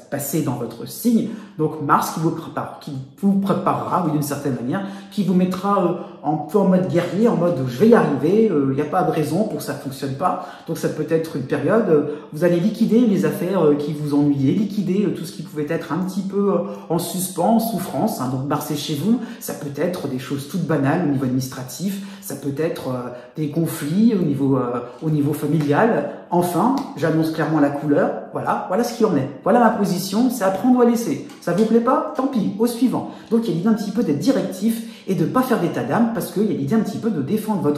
passer dans votre signe. Donc Mars qui vous préparera, d'une certaine manière, qui vous mettra un peu en mode guerrier, en mode je vais y arriver, il n'y a pas de raison pour que ça fonctionne pas. Donc ça peut être une période, vous allez liquider les affaires qui vous ennuyaient, liquider tout ce qui pouvait être un petit peu en suspens, en souffrance. Donc Mars est chez vous, ça peut être des choses toutes banales au niveau administratif, ça peut être des conflits au niveau familial. Enfin, j'annonce clairement la couleur, voilà ce qu'il en est. Voilà ma position, c'est à prendre ou à laisser. Ça vous plaît pas? Tant pis, au suivant. Donc il y a l'idée un petit peu d'être directif et de pas faire d'état d'âme, parce qu'il y a l'idée un petit peu de défendre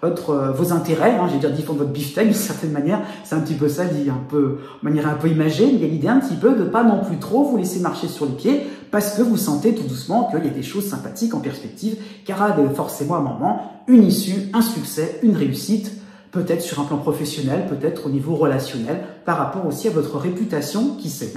vos intérêts, j'ai dire défendre votre beefsteak d'une certaine manière, c'est un petit peu ça dit de manière un peu imagée, mais il y a l'idée un petit peu de pas non plus trop vous laisser marcher sur les pieds, parce que vous sentez tout doucement qu'il y a des choses sympathiques en perspective, qu'il y aura forcément un moment, une issue, un succès, une réussite, peut-être sur un plan professionnel, peut-être au niveau relationnel, par rapport aussi à votre réputation, qui sait,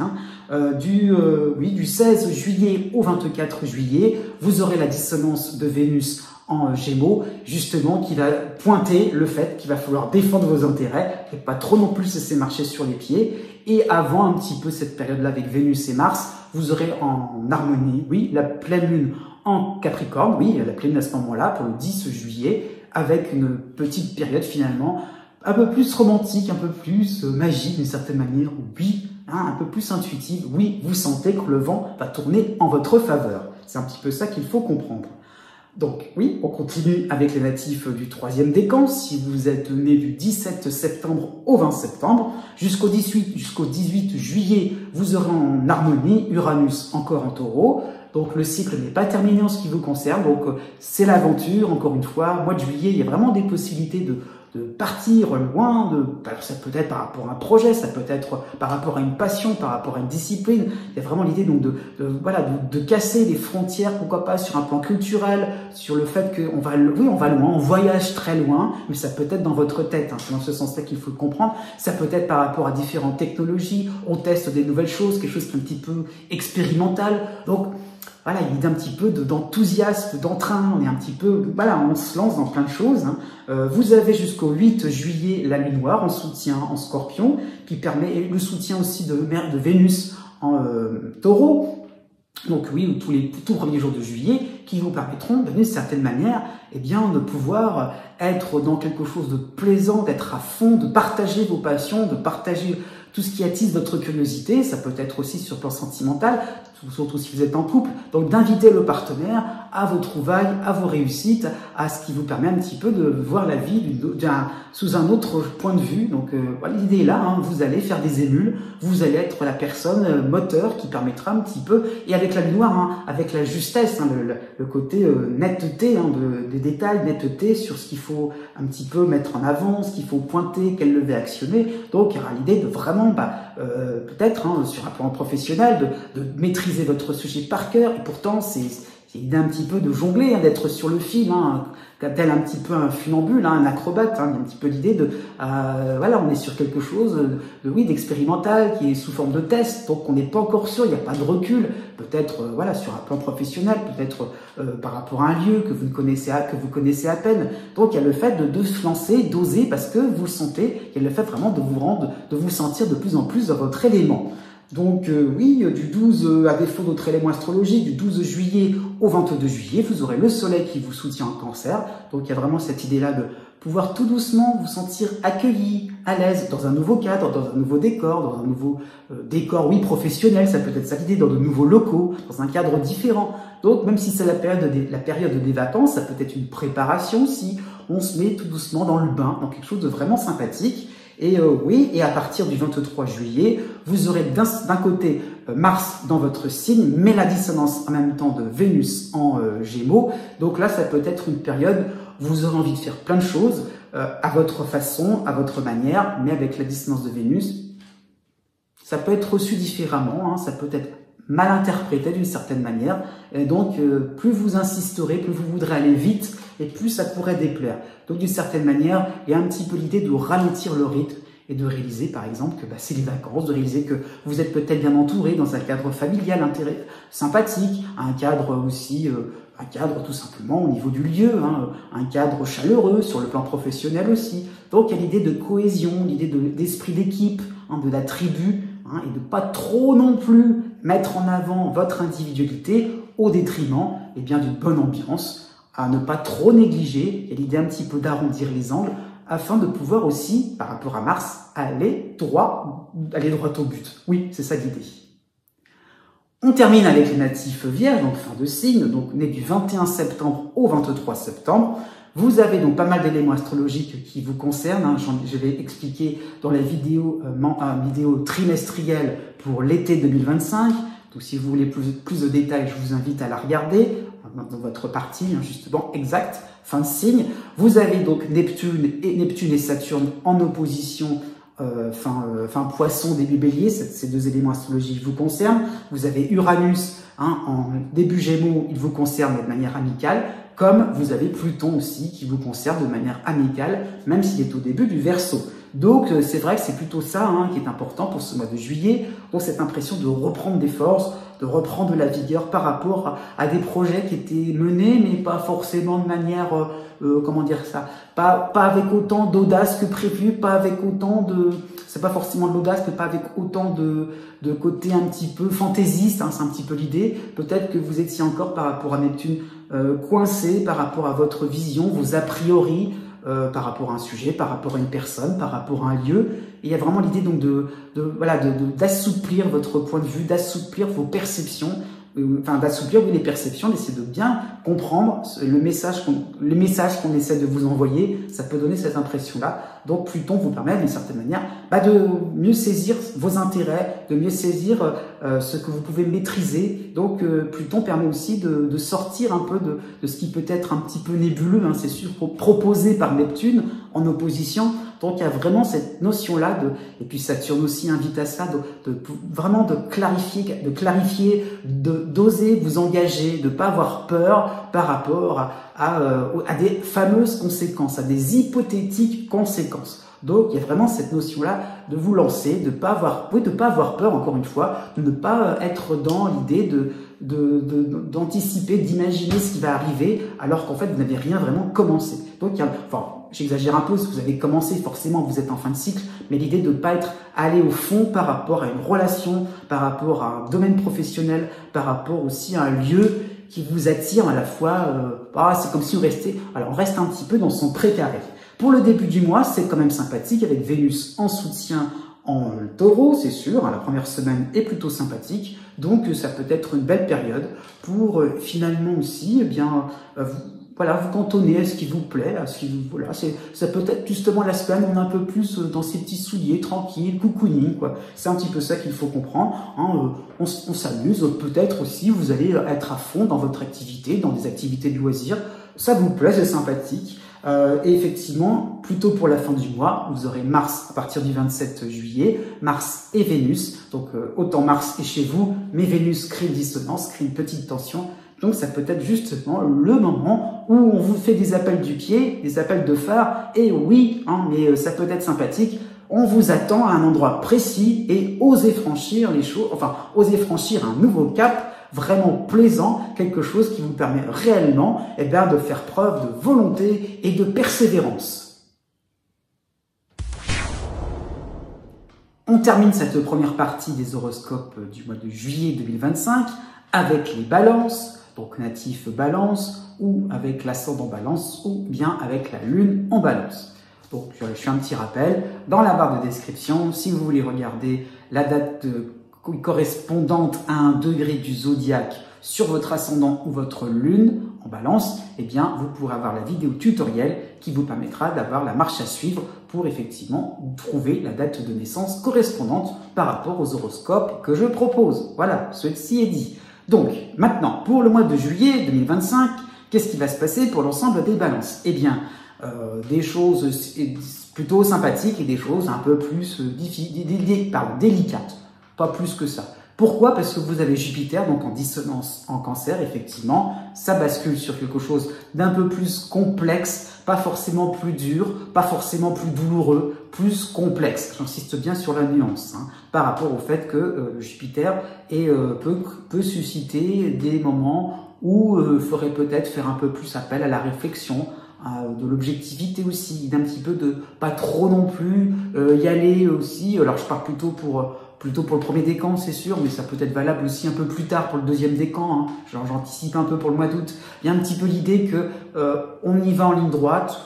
du 16 juillet au 24 juillet, vous aurez la dissonance de Vénus en Gémeaux, justement, qui va pointer le fait qu'il va falloir défendre vos intérêts et pas trop non plus laisser marcher sur les pieds. Et avant un petit peu cette période-là avec Vénus et Mars, vous aurez en harmonie, la pleine lune en Capricorne, la pleine lune à ce moment-là, pour le 10 juillet, avec une petite période finalement un peu plus romantique, un peu plus magique d'une certaine manière, un peu plus intuitive. Vous sentez que le vent va tourner en votre faveur. C'est un petit peu ça qu'il faut comprendre. Donc on continue avec les natifs du troisième décan. Si vous êtes né du 17 septembre au 20 septembre, jusqu'au 18 juillet, vous aurez en harmonie Uranus encore en Taureau. Donc le cycle n'est pas terminé en ce qui vous concerne, donc c'est l'aventure, encore une fois. Mois de juillet, il y a vraiment des possibilités de partir loin, alors ça peut être par rapport à un projet, ça peut être par rapport à une passion, par rapport à une discipline. Il y a vraiment l'idée donc de casser les frontières, pourquoi pas sur un plan culturel, sur le fait qu'on va loin, on voyage très loin, mais ça peut être dans votre tête, c'est dans ce sens-là qu'il faut le comprendre. Ça peut être par rapport à différentes technologies, on teste des nouvelles choses, quelque chose qui est un petit peu expérimental. Donc il y a l'idée un petit peu d'enthousiasme, d'entrain, on est un petit peu, on se lance dans plein de choses. Vous avez jusqu'au 8 juillet la lune noire en soutien en Scorpion, qui permet le soutien aussi de Vénus en Taureau. Donc tout premiers jours de juillet, qui vous permettront d'une certaine manière, de pouvoir être dans quelque chose de plaisant, d'être à fond, de partager vos passions, de partager tout ce qui attise votre curiosité. Ça peut être aussi sur le plan sentimental, surtout si vous êtes en couple, donc d'inviter le partenaire à vos trouvailles, à vos réussites, à ce qui vous permet un petit peu de voir la vie sous un autre point de vue. Donc l'idée est là, vous allez faire des émules, vous allez être la personne moteur qui permettra un petit peu, et avec la lune noire, avec la justesse, le côté netteté des détails, netteté sur ce qu'il faut un petit peu mettre en avant, ce qu'il faut pointer, quel levier actionner. Donc il y aura l'idée de vraiment, peut-être sur un plan professionnel, de maîtriser votre sujet par cœur, et pourtant C'est l'idée un petit peu de jongler, hein, d'être sur le fil, hein, tel un petit peu un funambule, hein, un acrobate. Hein, il y a un petit peu l'idée de, voilà, on est sur quelque chose oui, d'expérimental qui est sous forme de test, donc on n'est pas encore sûr, il n'y a pas de recul. Peut-être, voilà, sur un plan professionnel, peut-être par rapport à un lieu que vous connaissez à peine. Donc il y a le fait de se lancer, d'oser, parce que vous le sentez. Il y a le fait vraiment de vous sentir de plus en plus dans votre élément. Donc oui, du 12, à défaut d'autres éléments astrologiques, du 12 juillet au 22 juillet, vous aurez le soleil qui vous soutient en cancer. Donc il y a vraiment cette idée-là de pouvoir tout doucement vous sentir accueilli, à l'aise, dans un nouveau cadre, dans un nouveau décor, dans un nouveau décor, oui, professionnel, ça peut être ça l'idée, dans de nouveaux locaux, dans un cadre différent. Donc même si c'est la période des vacances, ça peut être une préparation si on se met tout doucement dans le bain, dans quelque chose de vraiment sympathique. Et oui, et à partir du 23 juillet, vous aurez d'un côté Mars dans votre signe, mais la dissonance en même temps de Vénus en Gémeaux. Donc là, ça peut être une période où vous aurez envie de faire plein de choses à votre façon, à votre manière, mais avec la dissonance de Vénus, ça peut être reçu différemment, hein, ça peut être mal interprété d'une certaine manière. Et donc, plus vous insisterez, plus vous voudrez aller vite, et plus ça pourrait déplaire. Donc, d'une certaine manière, il y a un petit peu l'idée de ralentir le rythme et de réaliser, par exemple, que c'est les vacances, de réaliser que vous êtes peut-être bien entouré dans un cadre familial sympathique, un cadre aussi, un cadre tout simplement au niveau du lieu, hein, un cadre chaleureux sur le plan professionnel aussi. Donc, il y a l'idée de cohésion, l'idée d'esprit d'équipe, hein, de la tribu, hein, et de pas trop non plus mettre en avant votre individualité au détriment d'une bonne ambiance, à ne pas trop négliger. Il y a l'idée un petit peu d'arrondir les angles afin de pouvoir aussi, par rapport à Mars, aller droit au but. Oui, c'est ça l'idée. On termine avec les natifs vierges, donc fin de signe, donc nés du 21 septembre au 23 septembre. Vous avez donc pas mal d'éléments astrologiques qui vous concernent, hein. Je vais expliquer dans la vidéo trimestrielle pour l'été 2025. Donc si vous voulez plus de détails, je vous invite à la regarder dans votre partie, hein, justement, exact, fin de signe. Vous avez donc Neptune et Saturne en opposition fin poisson, début bélier, ces deux éléments astrologiques vous concernent. Vous avez Uranus, hein, en début gémeaux, il vous concerne de manière amicale, comme vous avez Pluton aussi qui vous concerne de manière amicale, même s'il est au début du Verseau. Donc c'est vrai que c'est plutôt ça, hein, qui est important pour ce mois de juillet, donc cette impression de reprendre des forces, de reprendre de la vigueur par rapport à des projets qui étaient menés, mais pas forcément de manière, comment dire ça, pas avec autant d'audace que prévu, pas avec autant de, c'est pas forcément de l'audace, mais pas avec autant de côté un petit peu fantaisiste, hein, c'est un petit peu l'idée. Peut-être que vous étiez encore par rapport à Neptune coincé par rapport à votre vision, vos a priori, par rapport à un sujet, par rapport à une personne, par rapport à un lieu. Et il y a vraiment l'idée donc d'assouplir votre point de vue, d'assouplir vos perceptions, d'assouplir les perceptions, d'essayer de bien comprendre le message qu'on essaie de vous envoyer. Ça peut donner cette impression-là. Donc Pluton vous permet d'une certaine manière de mieux saisir vos intérêts, de mieux saisir ce que vous pouvez maîtriser. Donc Pluton permet aussi de sortir un peu de ce qui peut être un petit peu nébuleux, hein, c'est sûr, proposé par Neptune en opposition. Donc il y a vraiment cette notion-là, et puis Saturne aussi invite à ça, vraiment de clarifier, d'oser vous engager, de ne pas avoir peur par rapport à des fameuses conséquences, à des hypothétiques conséquences. Donc il y a vraiment cette notion-là de vous lancer, de ne pas avoir peur, encore une fois, de ne pas être dans l'idée d'anticiper, d'imaginer ce qui va arriver, alors qu'en fait vous n'avez rien vraiment commencé. Donc j'exagère un peu, parce que vous avez commencé, forcément vous êtes en fin de cycle, mais l'idée de ne pas être allé au fond par rapport à une relation, par rapport à un domaine professionnel, par rapport aussi à un lieu qui vous attire à la fois, c'est comme si on reste un petit peu dans son précaré. Pour le début du mois, c'est quand même sympathique, avec Vénus en soutien en Taureau, c'est sûr, hein, la première semaine est plutôt sympathique, donc ça peut être une belle période pour finalement aussi, vous cantonner à ce qui vous plaît, ça peut être justement la semaine où on est un peu plus dans ses petits souliers, tranquille, cocooning, quoi. C'est un petit peu ça qu'il faut comprendre, hein, on s'amuse, peut-être aussi vous allez être à fond dans votre activité, dans des activités de loisirs, ça vous plaît, c'est sympathique. Et effectivement, plutôt pour la fin du mois, vous aurez Mars à partir du 27 juillet, Mars et Vénus. Donc autant Mars est chez vous, mais Vénus crée une dissonance, crée une petite tension. Donc ça peut être justement le moment où on vous fait des appels du pied, des appels de phare, et oui, hein, mais ça peut être sympathique. On vous attend à un endroit précis et osez franchir les choses, enfin, osez franchir un nouveau cap vraiment plaisant, quelque chose qui vous permet réellement de faire preuve de volonté et de persévérance. On termine cette première partie des horoscopes du mois de juillet 2025 avec les balances, donc natif balance, ou avec l'ascendant balance, ou bien avec la lune en balance. Donc, je fais un petit rappel. Dans la barre de description, si vous voulez regarder la date correspondante à un degré du zodiaque sur votre ascendant ou votre lune en balance, eh bien, vous pourrez avoir la vidéo tutoriel qui vous permettra d'avoir la marche à suivre pour effectivement trouver la date de naissance correspondante par rapport aux horoscopes que je propose. Voilà, ceci est dit. Donc, maintenant, pour le mois de juillet 2025, qu'est-ce qui va se passer pour l'ensemble des balances? Eh bien, des choses plutôt sympathiques et des choses un peu plus délicates. Pas plus que ça. Pourquoi? Parce que vous avez Jupiter, donc en dissonance en Cancer, effectivement. Ça bascule sur quelque chose d'un peu plus complexe, pas forcément plus dur, pas forcément plus douloureux, plus complexe. J'insiste bien sur la nuance, hein, par rapport au fait que Jupiter peut susciter des moments où il faudrait peut-être faire un peu plus appel à la réflexion, de l'objectivité aussi, d'un petit peu de pas trop non plus y aller aussi. Alors je parle plutôt pour le premier décan, c'est sûr, mais ça peut être valable aussi un peu plus tard pour le deuxième décan, hein. Genre j'anticipe un peu pour le mois d'août. Il y a un petit peu l'idée que on y va en ligne droite.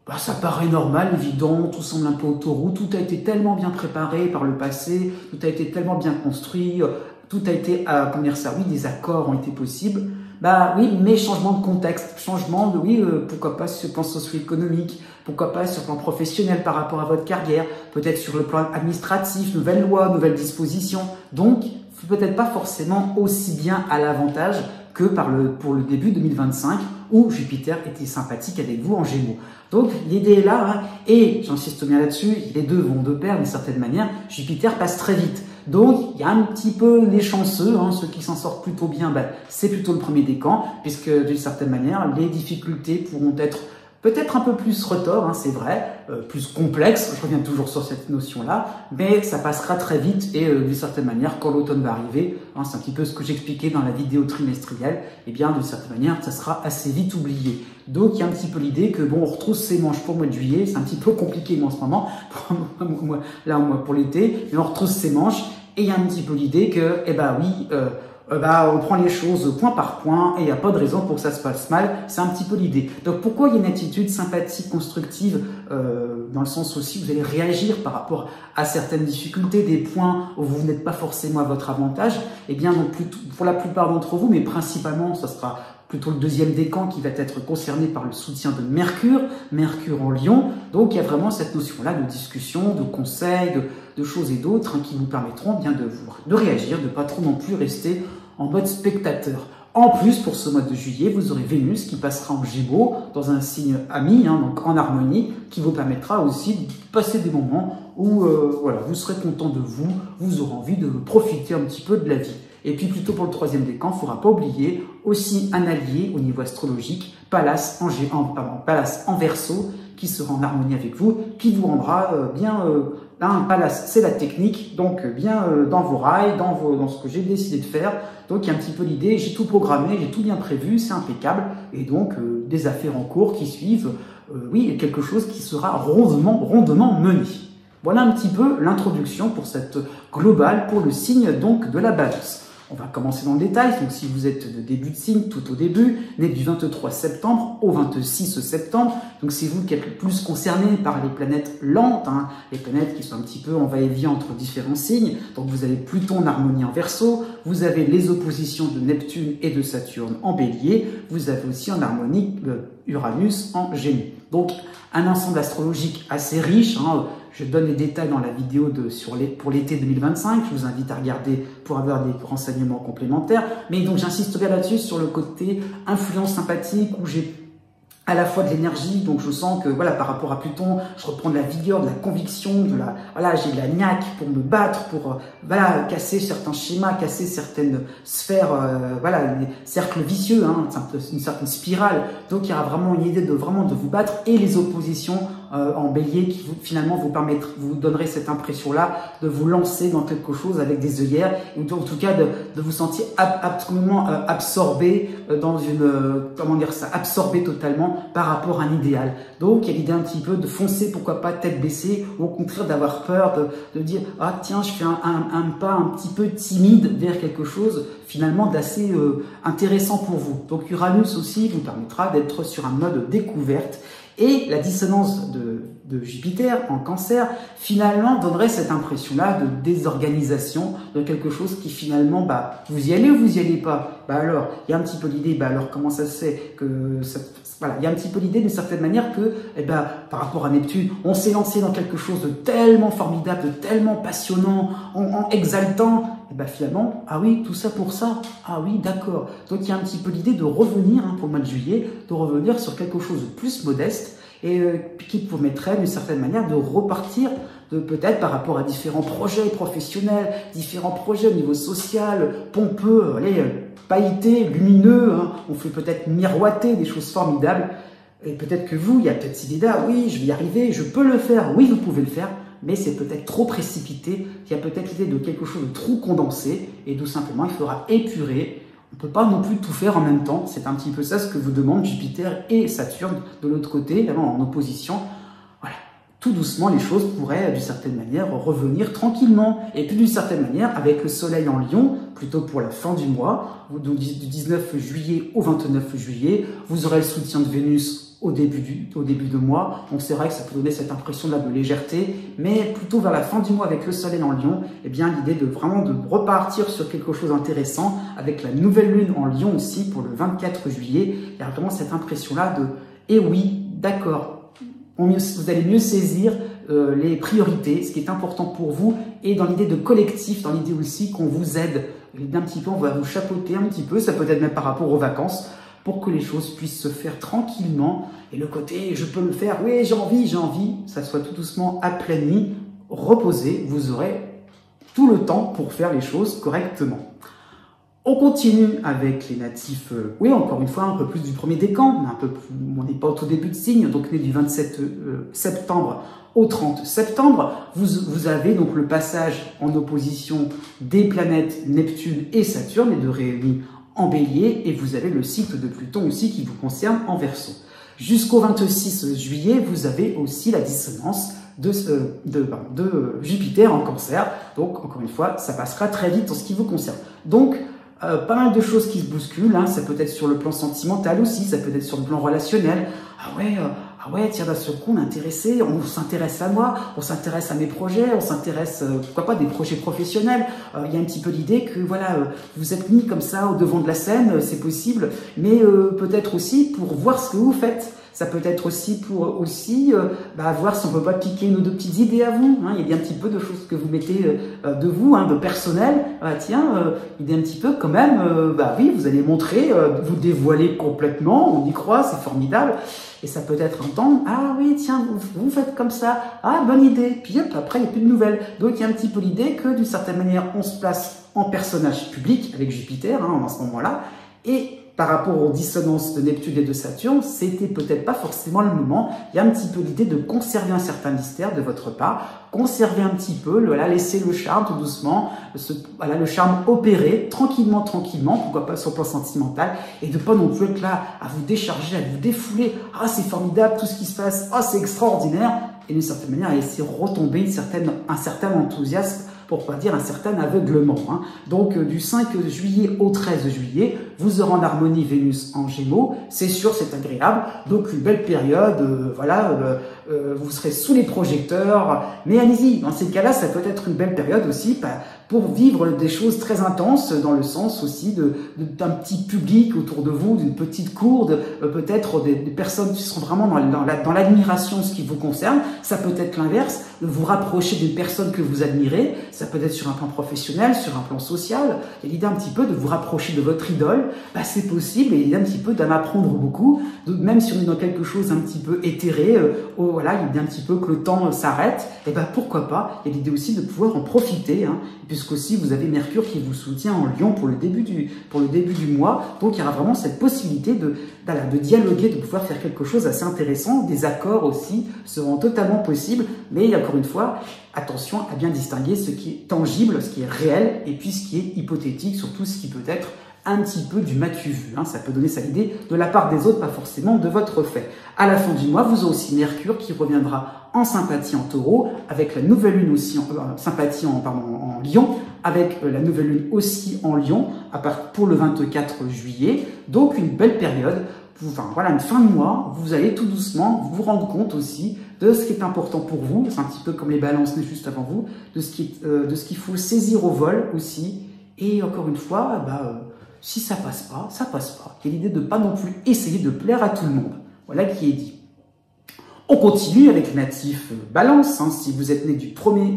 Bah, ça paraît normal, évident, tout semble un peu autoroute, tout a été tellement bien préparé par le passé, tout a été tellement bien construit, tout a été, comment dire ça, oui, des accords ont été possibles. Bah oui, mais changement de contexte, changement de, oui, pourquoi pas sur le plan socio-économique, pourquoi pas sur le plan professionnel par rapport à votre carrière, peut-être sur le plan administratif, nouvelles lois, nouvelles dispositions. Donc, peut-être pas forcément aussi bien à l'avantage que pour le début 2025, où Jupiter était sympathique avec vous en Gémeaux. Donc, l'idée est là, hein, et j'insiste bien là-dessus, les deux vont de pair d'une certaine manière, Jupiter passe très vite. Donc, il y a un petit peu les chanceux, hein, ceux qui s'en sortent plutôt bien, ben, c'est plutôt le premier décan, puisque d'une certaine manière, les difficultés pourront être peut-être un peu plus retors, hein, c'est vrai, plus complexe, je reviens toujours sur cette notion-là, mais ça passera très vite et d'une certaine manière, quand l'automne va arriver, hein, c'est un petit peu ce que j'expliquais dans la vidéo trimestrielle, et bien d'une certaine manière, ça sera assez vite oublié. Donc il y a un petit peu l'idée que bon, on retrousse ses manches pour le mois de juillet, c'est un petit peu compliqué moi en ce moment, pour l'été, mais on retrousse ses manches, et il y a un petit peu l'idée que, eh ben oui, on prend les choses point par point et il n'y a pas de raison pour que ça se passe mal. C'est un petit peu l'idée. Donc pourquoi il y a une attitude sympathique, constructive, dans le sens aussi vous allez réagir par rapport à certaines difficultés, des points où vous n'êtes pas forcément à votre avantage. Eh bien, donc pour la plupart d'entre vous, mais principalement, ça sera plutôt le deuxième décan qui va être concerné par le soutien de Mercure en Lion. Donc il y a vraiment cette notion-là de discussion, de conseils, de choses et d'autres, hein, qui vous permettront bien de réagir, de pas trop non plus rester en mode spectateur. En plus, pour ce mois de juillet, vous aurez Vénus qui passera en Gémeaux dans un signe ami, hein, donc en harmonie, qui vous permettra aussi de passer des moments où voilà, vous serez content de vous aurez envie de profiter un petit peu de la vie. Et puis plutôt pour le troisième décan, il ne faudra pas oublier aussi un allié au niveau astrologique, Pallas en Verseau, qui sera en harmonie avec vous, qui vous rendra Pallas, c'est la technique, donc bien dans vos rails, dans ce que j'ai décidé de faire. Donc il y a un petit peu l'idée, j'ai tout programmé, j'ai tout bien prévu, c'est impeccable, et donc des affaires en cours qui suivent, oui, quelque chose qui sera rondement mené. Voilà un petit peu l'introduction pour cette globale pour le signe donc de la Balance. On va commencer dans le détail. Donc, si vous êtes de début de signe, tout au début, né du 23 septembre au 26 septembre, donc c'est vous qui êtes le plus concerné par les planètes lentes, hein, les planètes qui sont un petit peu en va-et-vient entre différents signes. Donc, vous avez Pluton en harmonie en Verseau, vous avez les oppositions de Neptune et de Saturne en Bélier, vous avez aussi en harmonie Uranus en Gémeaux. Donc, un ensemble astrologique assez riche, hein. Je donne les détails dans la vidéo pour l'été 2025. Je vous invite à regarder pour avoir des renseignements complémentaires. Mais donc, j'insiste bien là-dessus sur le côté influence sympathique où j'ai à la fois de l'énergie, donc je sens que voilà, par rapport à Pluton, je reprends de la vigueur, de la conviction, voilà, j'ai de la niaque pour me battre, pour voilà, casser certains schémas, casser certaines sphères, voilà, des cercles vicieux, hein, une certaine spirale. Donc il y aura vraiment une idée de vous battre, et les oppositions en bélier qui finalement vous donnerait cette impression-là de vous lancer dans quelque chose avec des œillères, ou en tout cas de vous sentir absolument absorbé dans comment dire ça, absorbé totalement par rapport à un idéal. Donc il y a l'idée un petit peu de foncer, pourquoi pas tête baissée, ou au contraire d'avoir peur de dire ah tiens, je fais un pas un petit peu timide vers quelque chose finalement d'assez intéressant pour vous. Donc Uranus aussi vous permettra d'être sur un mode découverte. Et la dissonance de Jupiter en Cancer, finalement, donnerait cette impression-là de désorganisation, de quelque chose qui finalement, bah, vous y allez ou vous y allez pas? Bah alors, il y a un petit peu l'idée, bah alors comment ça se fait que voilà, il y a un petit peu l'idée d'une certaine manière que, eh ben, par rapport à Neptune, on s'est lancé dans quelque chose de tellement formidable, de tellement passionnant, en exaltant. Et ben finalement, ah oui, tout ça pour ça, ah oui, d'accord. Donc il y a un petit peu l'idée de revenir, hein, pour le mois de juillet, de revenir sur quelque chose de plus modeste, et qui permettrait d'une certaine manière de repartir peut-être par rapport à différents projets professionnels, différents projets au niveau social, pompeux, allez, pailletés, lumineux, hein, on fait peut-être miroiter des choses formidables, et peut-être que vous, il y a peut-être cette idée-là, oui, je vais y arriver, je peux le faire, oui, vous pouvez le faire, mais c'est peut-être trop précipité, il y a peut-être l'idée de quelque chose de trop condensé, et tout simplement, il faudra épurer. On ne peut pas non plus tout faire en même temps, c'est un petit peu ça ce que vous demandent Jupiter et Saturne de l'autre côté, évidemment en opposition. Voilà, tout doucement, les choses pourraient d'une certaine manière revenir tranquillement. Et puis d'une certaine manière, avec le Soleil en Lion, plutôt pour la fin du mois, du 19 juillet au 29 juillet, vous aurez le soutien de Vénus au début de mois. Donc c'est vrai que ça peut donner cette impression-là de légèreté, mais plutôt vers la fin du mois avec le Soleil en Lion, eh bien l'idée de vraiment de repartir sur quelque chose d'intéressant avec la nouvelle lune en Lion aussi pour le 24 juillet. Il y a vraiment cette impression-là de eh oui, d'accord, vous allez mieux saisir les priorités, ce qui est important pour vous, et dans l'idée de collectif, dans l'idée aussi qu'on vous aide. D'un petit peu, on va vous chapeauter un petit peu, ça peut être même par rapport aux vacances, pour que les choses puissent se faire tranquillement. Et le côté « je peux le faire, oui, j'ai envie », ça soit tout doucement aplani, reposé, vous aurez tout le temps pour faire les choses correctement. On continue avec les natifs, oui, encore une fois, un peu plus du premier décan, on n'est pas au tout début de signe, donc né du 27 septembre au 30 septembre. Vous avez donc le passage en opposition des planètes Neptune et Saturne, les deux réunis en bélier, et vous avez le cycle de Pluton aussi qui vous concerne en Verseau. Jusqu'au 26 juillet, vous avez aussi la dissonance de Jupiter en Cancer. Donc, encore une fois, ça passera très vite en ce qui vous concerne. Donc, pas mal de choses qui se bousculent, hein. Ça peut être sur le plan sentimental aussi, ça peut être sur le plan relationnel. Ah ouais, tiens, d'un seul coup, on est intéressé, on s'intéresse à moi, on s'intéresse à mes projets, on s'intéresse, pourquoi pas, des projets professionnels. Il y a un petit peu l'idée que, voilà, vous êtes mis comme ça au devant de la scène, c'est possible, mais peut-être aussi pour voir ce que vous faites. Ça peut être aussi pour voir si on peut pas piquer une ou deux petites idées à vous. Hein. Il y a un petit peu de choses que vous mettez de vous, hein, de personnel. Il y a un petit peu quand même, oui, vous allez montrer, vous dévoiler complètement, on y croit, c'est formidable. Et ça peut être un temps, ah oui, tiens, vous faites comme ça, ah, bonne idée. Puis hop, après, il n'y a plus de nouvelles. Donc il y a un petit peu l'idée que d'une certaine manière, on se place en personnage public avec Jupiter, hein, en ce moment-là. Et par rapport aux dissonances de Neptune et de Saturne, c'était peut-être pas forcément le moment. Il y a un petit peu l'idée de conserver un certain mystère de votre part, conserver un petit peu, laisser le charme tout doucement, le charme opérer tranquillement, pourquoi pas sur le plan sentimental, et de pas non plus être là à vous décharger, à vous défouler. Ah, c'est formidable tout ce qui se passe, ah, c'est extraordinaire, et d'une certaine manière à laisser retomber un certain enthousiasme, pour pas dire un certain aveuglement. Hein. Donc du 5 juillet au 13 juillet, vous aurez en harmonie Vénus en Gémeaux, c'est sûr, c'est agréable, donc une belle période, vous serez sous les projecteurs, mais allez-y, dans ces cas-là, ça peut être une belle période aussi pour vivre des choses très intenses, dans le sens aussi d'un petit public autour de vous, d'une petite cour, peut-être des personnes qui seront vraiment dans l'admiration de ce qui vous concerne. Ça peut être l'inverse, de vous rapprocher d'une personne que vous admirez, ça peut être sur un plan professionnel, sur un plan social. Il y a l'idée un petit peu de vous rapprocher de votre idole, vol, bah, c'est possible et un petit peu d'en apprendre beaucoup. Donc, même si on est dans quelque chose un petit peu éthéré, voilà, il y a un petit peu que le temps s'arrête, et ben pourquoi pas. Il y a l'idée aussi de pouvoir en profiter, hein, puisqu'aussi vous avez Mercure qui vous soutient en Lion pour le début du mois. Donc il y aura vraiment cette possibilité de dialoguer, de pouvoir faire quelque chose d'assez intéressant. Des accords aussi seront totalement possibles, mais encore une fois, attention à bien distinguer ce qui est tangible, ce qui est réel, et puis ce qui est hypothétique, surtout ce qui peut être un petit peu du m'as-tu vu. Hein. Ça peut donner sa idée de la part des autres, pas forcément de votre fait. À la fin du mois, vous aurez aussi Mercure qui reviendra en sympathie en Taureau, avec la nouvelle lune aussi en sympathie en Lion, avec la nouvelle lune aussi en Lion, pour le 24 juillet. Donc une belle période. Enfin, voilà, une fin de mois, vous allez tout doucement vous rendre compte aussi de ce qui est important pour vous. C'est un petit peu comme les balances juste avant vous, de ce qu'il faut saisir au vol aussi. Et encore une fois, si ça passe pas, ça passe pas. Il y a l'idée de ne pas non plus essayer de plaire à tout le monde. Voilà qui est dit. On continue avec les natifs balance. Hein. Si vous êtes né du 1er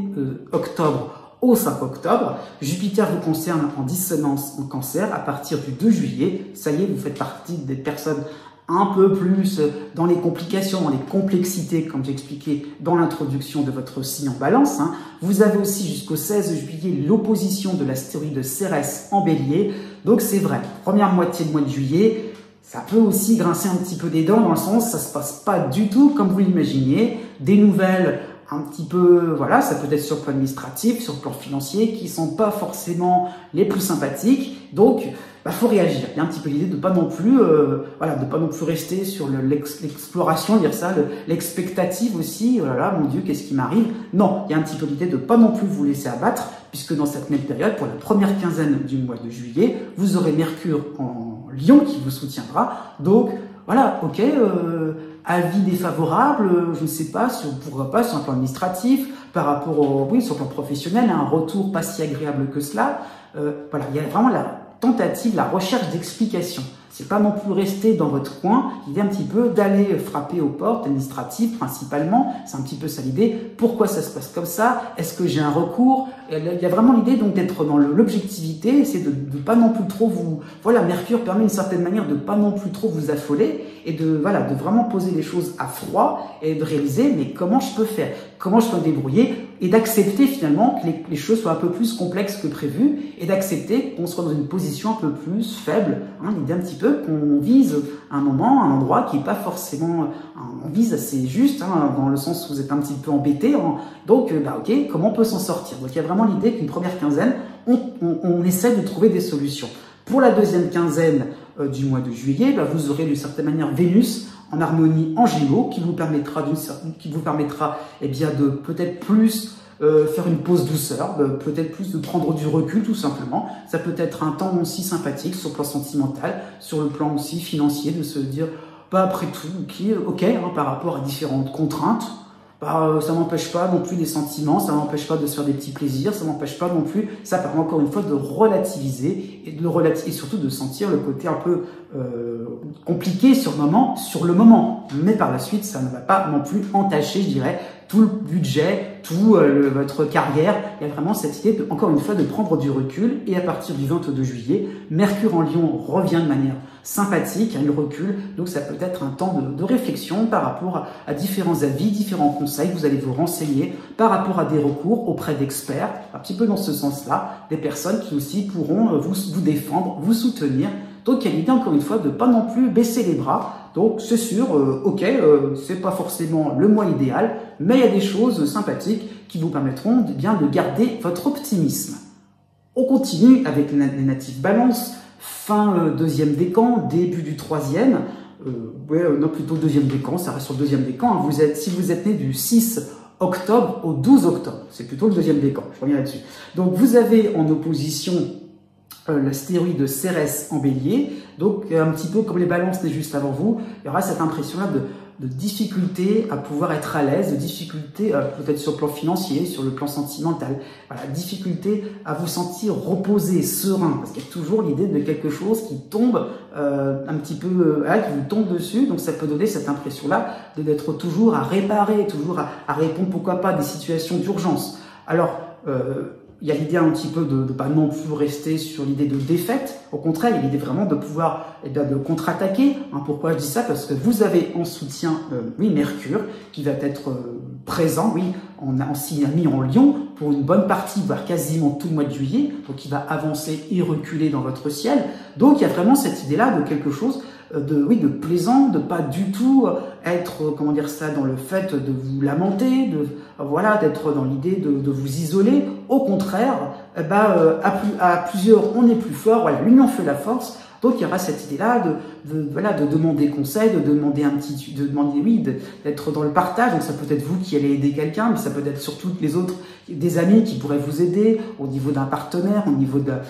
octobre au 5 octobre, Jupiter vous concerne en dissonance en Cancer à partir du 2 juillet. Ça y est, vous faites partie des personnes un peu plus dans les complications, dans les complexités, comme j'ai expliqué dans l'introduction de votre signe en balance. Hein. Vous avez aussi jusqu'au 16 juillet l'opposition de l'astéroïde Cérès en bélier. Donc c'est vrai, première moitié du mois de juillet, ça peut aussi grincer un petit peu des dents dans le sens, ça se passe pas du tout comme vous l'imaginiez. Des nouvelles un petit peu, voilà, ça peut être sur le plan administratif, sur le plan financier, qui sont pas forcément les plus sympathiques. Donc, faut réagir. Il y a un petit peu l'idée de pas non plus, de pas non plus rester sur l'exploration, dire ça, l'expectative aussi. Oh là là, mon Dieu, qu'est-ce qui m'arrive? Non, il y a un petit peu l'idée de pas non plus vous laisser abattre, puisque dans cette même période, pour la première quinzaine du mois de juillet, vous aurez Mercure en Lion qui vous soutiendra. Donc, voilà, ok, avis défavorable, je ne sais pas, pourquoi pas sur un plan administratif, par rapport sur le plan professionnel, un retour pas si agréable que cela. Voilà, il y a vraiment la tentative, la recherche d'explication. C'est pas non plus rester dans votre coin, l'idée un petit peu d'aller frapper aux portes administratives principalement, c'est un petit peu ça l'idée. Pourquoi ça se passe comme ça? Est-ce que j'ai un recours? Il y a vraiment l'idée donc d'être dans l'objectivité, c'est de pas non plus trop vous... Voilà, Mercure permet d'une certaine manière de pas non plus trop vous affoler et de vraiment poser les choses à froid et de réaliser mais comment je peux faire? Comment je peux me débrouiller? Et d'accepter finalement que les choses soient un peu plus complexes que prévu et d'accepter qu'on soit dans une position un peu plus faible. Hein, l'idée un petit peu qu'on vise un moment, un endroit qui n'est pas forcément... on vise assez juste, hein, dans le sens où vous êtes un petit peu embêté. Hein. Donc, ok, comment on peut s'en sortir? Donc, il y a vraiment l'idée qu'une première quinzaine, on essaie de trouver des solutions. Pour la deuxième quinzaine du mois de juillet, vous aurez d'une certaine manière Vénus en harmonie en Gémeaux qui vous permettra de peut-être plus faire une pause douceur, peut-être plus de prendre du recul tout simplement. Ça peut être un temps aussi sympathique sur le plan sentimental, sur le plan aussi financier, de se dire après tout, ok, par rapport à différentes contraintes, ça m'empêche pas non plus des sentiments, ça m'empêche pas de se faire des petits plaisirs, ça m'empêche pas non plus, ça permet encore une fois de relativiser et surtout de sentir le côté un peu compliqué sur le moment. Mais par la suite, ça ne va pas non plus entacher, je dirais, tout le budget, votre carrière. Il y a vraiment cette idée, encore une fois, de prendre du recul. Et à partir du 22 juillet, Mercure en Lion revient de manière sympathique, il recule. Donc ça peut être un temps de réflexion par rapport à différents avis, différents conseils. Vous allez vous renseigner par rapport à des recours auprès d'experts, un petit peu dans ce sens-là, des personnes qui aussi pourront vous défendre, vous soutenir. Donc il y a l'idée encore une fois de pas non plus baisser les bras. Donc c'est sûr, c'est pas forcément le mois idéal, mais il y a des choses sympathiques qui vous permettront de garder votre optimisme. On continue avec les natifs balance, fin deuxième décan, début du troisième, plutôt deuxième décan, ça reste sur le deuxième décan. Si vous êtes né du 6 octobre au 12 octobre, c'est plutôt le deuxième décan, je reviens là-dessus. Donc vous avez en opposition l'astéroïde Cérès en bélier, donc un petit peu comme les balances n'est juste avant vous, il y aura cette impression-là de difficulté à pouvoir être à l'aise, de difficulté peut-être sur le plan financier, sur le plan sentimental, voilà, difficulté à vous sentir reposé, serein, parce qu'il y a toujours l'idée de quelque chose qui tombe un petit peu, qui vous tombe dessus, donc ça peut donner cette impression-là d'être toujours à réparer, toujours à répondre pourquoi pas à des situations d'urgence. Alors, il y a l'idée un petit peu de ne pas non plus rester sur l'idée de défaite. Au contraire, il y a l'idée vraiment de pouvoir de contre-attaquer. Pourquoi je dis ça? Parce que vous avez en soutien, oui, Mercure, qui va être présent, oui, en signe ami en Lion, pour une bonne partie, voire quasiment tout le mois de juillet. Donc, il va avancer et reculer dans votre ciel. Donc, il y a vraiment cette idée-là de quelque chose oui, de plaisant, de pas du tout être, comment dire ça, dans le fait de vous lamenter, voilà, d'être dans l'idée de vous isoler. Au contraire, à plusieurs, on est plus fort. Voilà, l'union fait la force. Donc il y aura cette idée-là voilà, de demander conseil, de demander oui, d'être dans le partage. Donc ça peut être vous qui allez aider quelqu'un, mais ça peut être surtout les autres, des amis qui pourraient vous aider au niveau d'un partenaire, au niveau d'un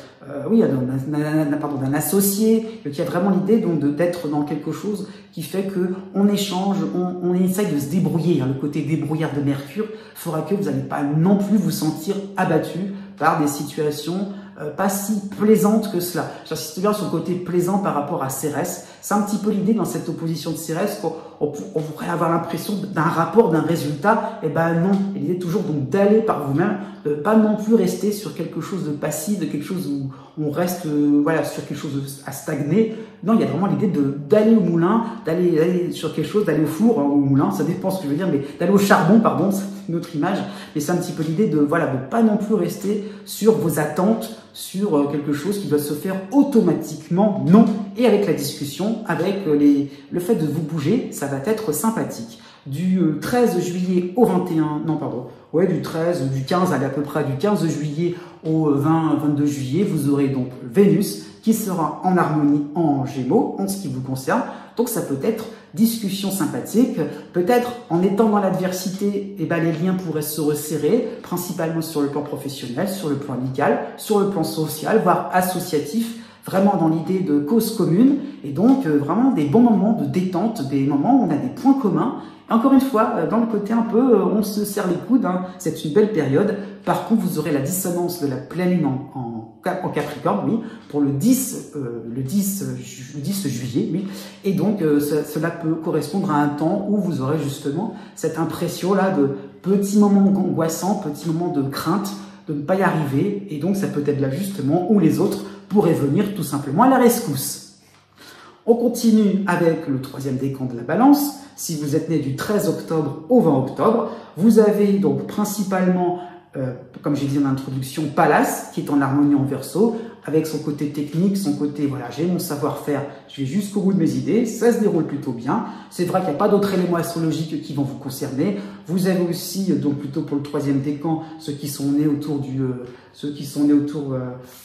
associé. Donc il y a vraiment l'idée donc d'être dans quelque chose qui fait que on échange, on essaye de se débrouiller. Le côté débrouillard de Mercure fera que vous n'allez pas non plus vous sentir abattu par des situations pas si plaisante que cela. J'insiste bien sur le côté plaisant par rapport à Cérès. C'est un petit peu l'idée dans cette opposition de Cérès qu'on pourrait avoir l'impression d'un rapport, d'un résultat. Eh ben non, l'idée est toujours donc d'aller par vous-même, de pas non plus rester sur quelque chose de passif, de quelque chose où on reste voilà, sur quelque chose à stagner. Non, il y a vraiment l'idée d'aller au moulin, d'aller sur quelque chose, d'aller au four, au moulin, ça dépend ce que je veux dire, mais d'aller au charbon, pardon, c'est une autre image, mais c'est un petit peu l'idée de voilà, de pas non plus rester sur vos attentes, sur quelque chose qui doit se faire automatiquement, non. Et avec la discussion, avec le fait de vous bouger, ça va être sympathique. Du 13 juillet au 21, non pardon, ouais, du 13, du 15, allez à peu près du 15 juillet au 22 juillet, vous aurez donc Vénus qui sera en harmonie en Gémeaux, en ce qui vous concerne. Donc ça peut être discussion sympathique, peut-être en étant dans l'adversité, les liens pourraient se resserrer, principalement sur le plan professionnel, sur le plan amical, sur le plan social, voire associatif, vraiment dans l'idée de cause commune, et donc vraiment des bons moments de détente, des moments où on a des points communs. Encore une fois, dans le côté un peu, on se serre les coudes, hein, c'est une belle période. Par contre, vous aurez la dissonance de la pleine lune en Capricorne, oui, pour le 10 juillet, oui. Et donc, cela peut correspondre à un temps où vous aurez justement cette impression-là de petits moments angoissants, petits moments de crainte, de ne pas y arriver. Et donc, ça peut être là justement où les autres pourraient venir tout simplement à la rescousse. On continue avec le troisième décan de la Balance. Si vous êtes né du 13 octobre au 20 octobre, vous avez donc principalement, comme j'ai dit en introduction, Pallas, qui est en harmonie en Verseau, avec son côté technique, son côté, voilà, j'ai mon savoir-faire, je vais jusqu'au bout de mes idées, ça se déroule plutôt bien. C'est vrai qu'il n'y a pas d'autres éléments astrologiques qui vont vous concerner. Vous avez aussi, donc plutôt pour le troisième décan, ceux qui sont nés autour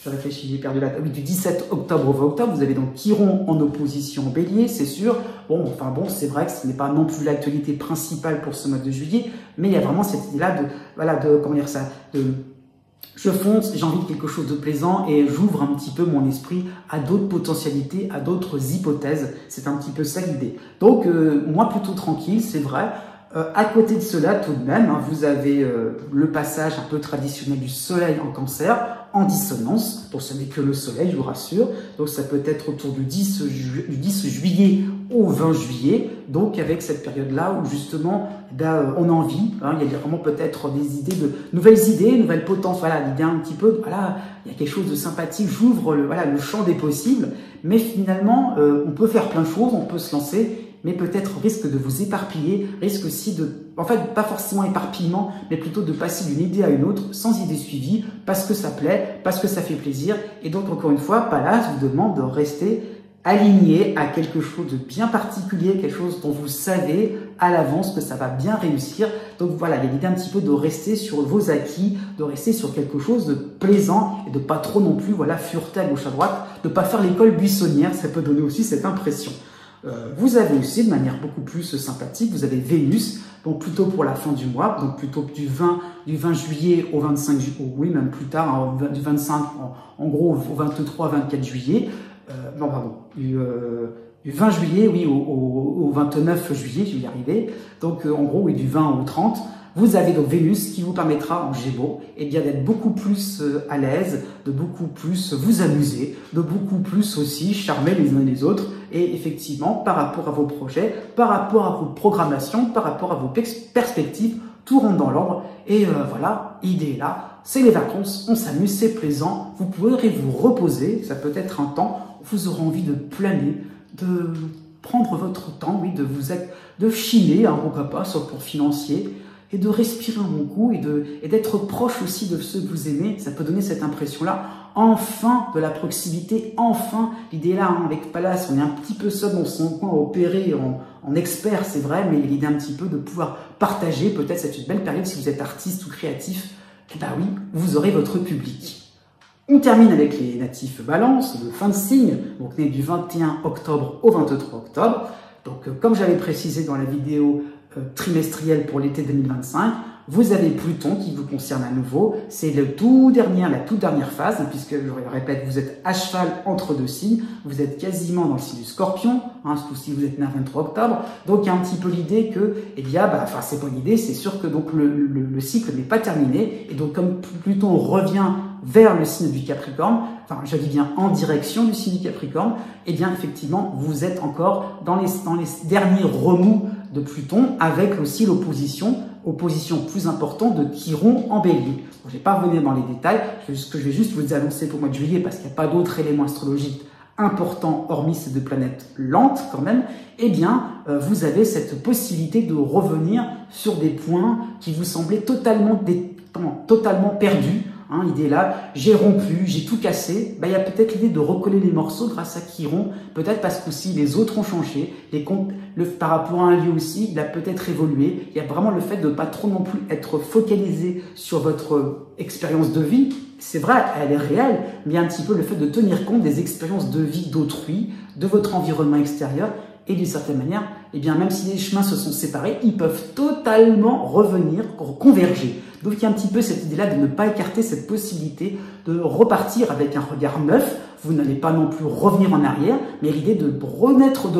je réfléchis, j'ai perdu oui, du 17 octobre au 20 octobre, vous avez donc Chiron en opposition au Bélier, c'est sûr. Bon, c'est vrai que ce n'est pas non plus l'actualité principale pour ce mois de juillet, mais il y a vraiment cette idée-là je fonce, j'ai envie de quelque chose de plaisant et j'ouvre un petit peu mon esprit à d'autres potentialités, à d'autres hypothèses. C'est un petit peu ça l'idée. Donc, moi plutôt tranquille, c'est vrai. À côté de cela, tout de même, hein, vous avez le passage un peu traditionnel du Soleil en Cancer, en dissonance. Donc, ce n'est que le Soleil, je vous rassure. Donc, ça peut être autour du 10 juillet au 20 juillet. Donc, avec cette période-là où, justement, on a envie, hein, il y a vraiment peut-être des idées, nouvelles potences. Voilà, l'idée un petit peu, voilà, il y a quelque chose de sympathique. J'ouvre le champ des possibles. Mais finalement, on peut faire plein de choses, on peut se lancer. Mais peut-être risque de vous éparpiller, risque aussi en fait, pas forcément éparpillement, mais plutôt de passer d'une idée à une autre, sans idée suivie, parce que ça plaît, parce que ça fait plaisir. Et donc, encore une fois, Pallas vous demande de rester aligné à quelque chose de bien particulier, quelque chose dont vous savez à l'avance que ça va bien réussir. Donc voilà, il y a l'idée un petit peu de rester sur vos acquis, de rester sur quelque chose de plaisant et de pas trop non plus, voilà, fureter à gauche à droite, de pas faire l'école buissonnière, ça peut donner aussi cette impression. Vous avez aussi, de manière beaucoup plus sympathique, vous avez Vénus, donc plutôt pour la fin du mois, donc plutôt du 20 juillet au 25 juillet, oui, même plus tard, hein, du 25, en gros, au 23-24 juillet, du 20 juillet, oui, au 29 juillet, je vais y arriver, donc en gros, oui, du 20 au 30, vous avez donc Vénus qui vous permettra en Gémeaux d'être beaucoup plus à l'aise, de beaucoup plus vous amuser, de beaucoup plus aussi charmer les uns et les autres. Et effectivement, par rapport à vos projets, par rapport à vos programmations, par rapport à vos perspectives, tout rentre dans l'ordre. Et voilà, idée là, c'est les vacances, on s'amuse, c'est plaisant, vous pourrez vous reposer, ça peut être un temps où vous aurez envie de planer, de prendre votre temps, oui, de chiller, pourquoi pas, sur le plan financier, et de respirer un bon coup, et d'être proche aussi de ceux que vous aimez. Ça peut donner cette impression-là, enfin, de la proximité, enfin, l'idée là, avec Palace, on est un petit peu seul dans son coin, opéré en expert, c'est vrai, mais l'idée un petit peu de pouvoir partager, peut-être cette belle période, si vous êtes artiste ou créatif, eh ben oui, vous aurez votre public. On termine avec les natifs Balance, le fin de signe, donc né du 21 octobre au 23 octobre. Donc, comme j'avais précisé dans la vidéo trimestrielle pour l'été 2025, vous avez Pluton qui vous concerne à nouveau. C'est la toute dernière phase, puisque, je le répète, vous êtes à cheval entre deux signes. Vous êtes quasiment dans le signe du Scorpion, ce coup-ci vous êtes né le 23 octobre. Donc, il y a un petit peu l'idée que, c'est pas une idée, c'est sûr que donc le cycle n'est pas terminé. Et donc, comme Pluton revient vers le signe du Capricorne, je dis bien en direction du signe du Capricorne, effectivement, vous êtes encore dans les derniers remous de Pluton, avec aussi l'opposition plus importante de Chiron en Bélier. Je ne vais pas revenir dans les détails, je vais juste vous annoncer pour le mois de juillet, parce qu'il n'y a pas d'autres éléments astrologiques importants, hormis ces deux planètes lentes quand même, vous avez cette possibilité de revenir sur des points qui vous semblaient totalement perdus. L'idée là, j'ai rompu, j'ai tout cassé, il y a peut-être l'idée de recoller les morceaux grâce à Chiron, peut-être parce qu'aussi les autres ont changé, par rapport à un lieu aussi, il a peut-être évolué, il y a vraiment le fait de ne pas trop non plus être focalisé sur votre expérience de vie, c'est vrai, elle est réelle, mais il y a un petit peu le fait de tenir compte des expériences de vie d'autrui, de votre environnement extérieur, et d'une certaine manière, même si les chemins se sont séparés, ils peuvent totalement revenir, converger. Donc il y a un petit peu cette idée-là de ne pas écarter cette possibilité de repartir avec un regard neuf. Vous n'allez pas non plus revenir en arrière, mais l'idée de renaître de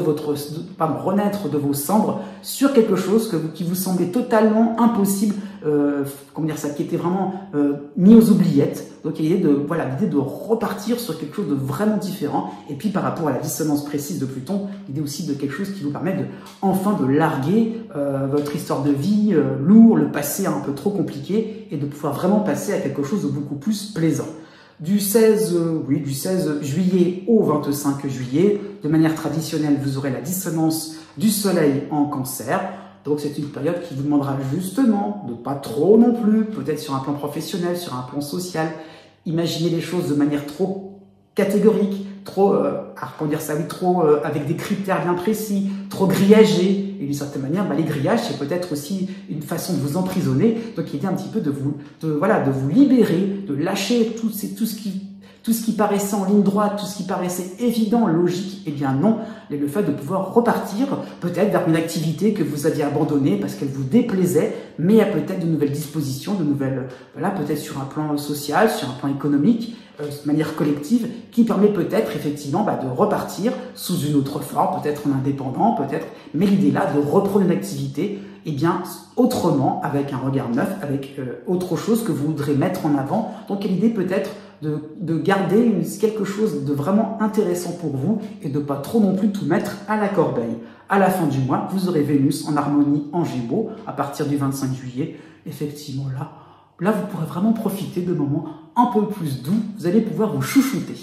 vos cendres sur quelque chose qui vous semblait totalement impossible, qui était vraiment mis aux oubliettes. Donc il y a l'idée de repartir sur quelque chose de vraiment différent. Et puis par rapport à la dissonance précise de Pluton, l'idée aussi de quelque chose qui vous permet enfin de larguer votre histoire de vie lourd, le passé un peu trop compliqué, et de pouvoir vraiment passer à quelque chose de beaucoup plus plaisant. Du 16 juillet au 25 juillet, de manière traditionnelle, vous aurez la dissonance du soleil en Cancer. Donc c'est une période qui vous demandera justement de pas trop non plus, peut-être sur un plan professionnel, sur un plan social, imaginer les choses de manière trop catégorique, avec des critères bien précis, trop grillagés. Et d'une certaine manière, les grillages, c'est peut-être aussi une façon de vous emprisonner. Donc, il était un petit peu de vous libérer, de lâcher tout ce qui paraissait en ligne droite, tout ce qui paraissait évident, logique. Non. Et le fait de pouvoir repartir, peut-être vers une activité que vous aviez abandonnée parce qu'elle vous déplaisait, mais il y a peut-être de nouvelles dispositions, peut-être sur un plan social, sur un plan économique, de manière collective, qui permet peut-être effectivement de repartir sous une autre forme, peut-être en indépendant, mais l'idée là de reprendre une activité, autrement, avec un regard neuf, avec autre chose que vous voudrez mettre en avant. Donc l'idée peut-être de garder quelque chose de vraiment intéressant pour vous et de pas trop non plus tout mettre à la corbeille. À la fin du mois, vous aurez Vénus en harmonie en Gémeaux à partir du 25 juillet. Effectivement, là, vous pourrez vraiment profiter de moments un peu plus doux. Vous allez pouvoir vous chouchouter.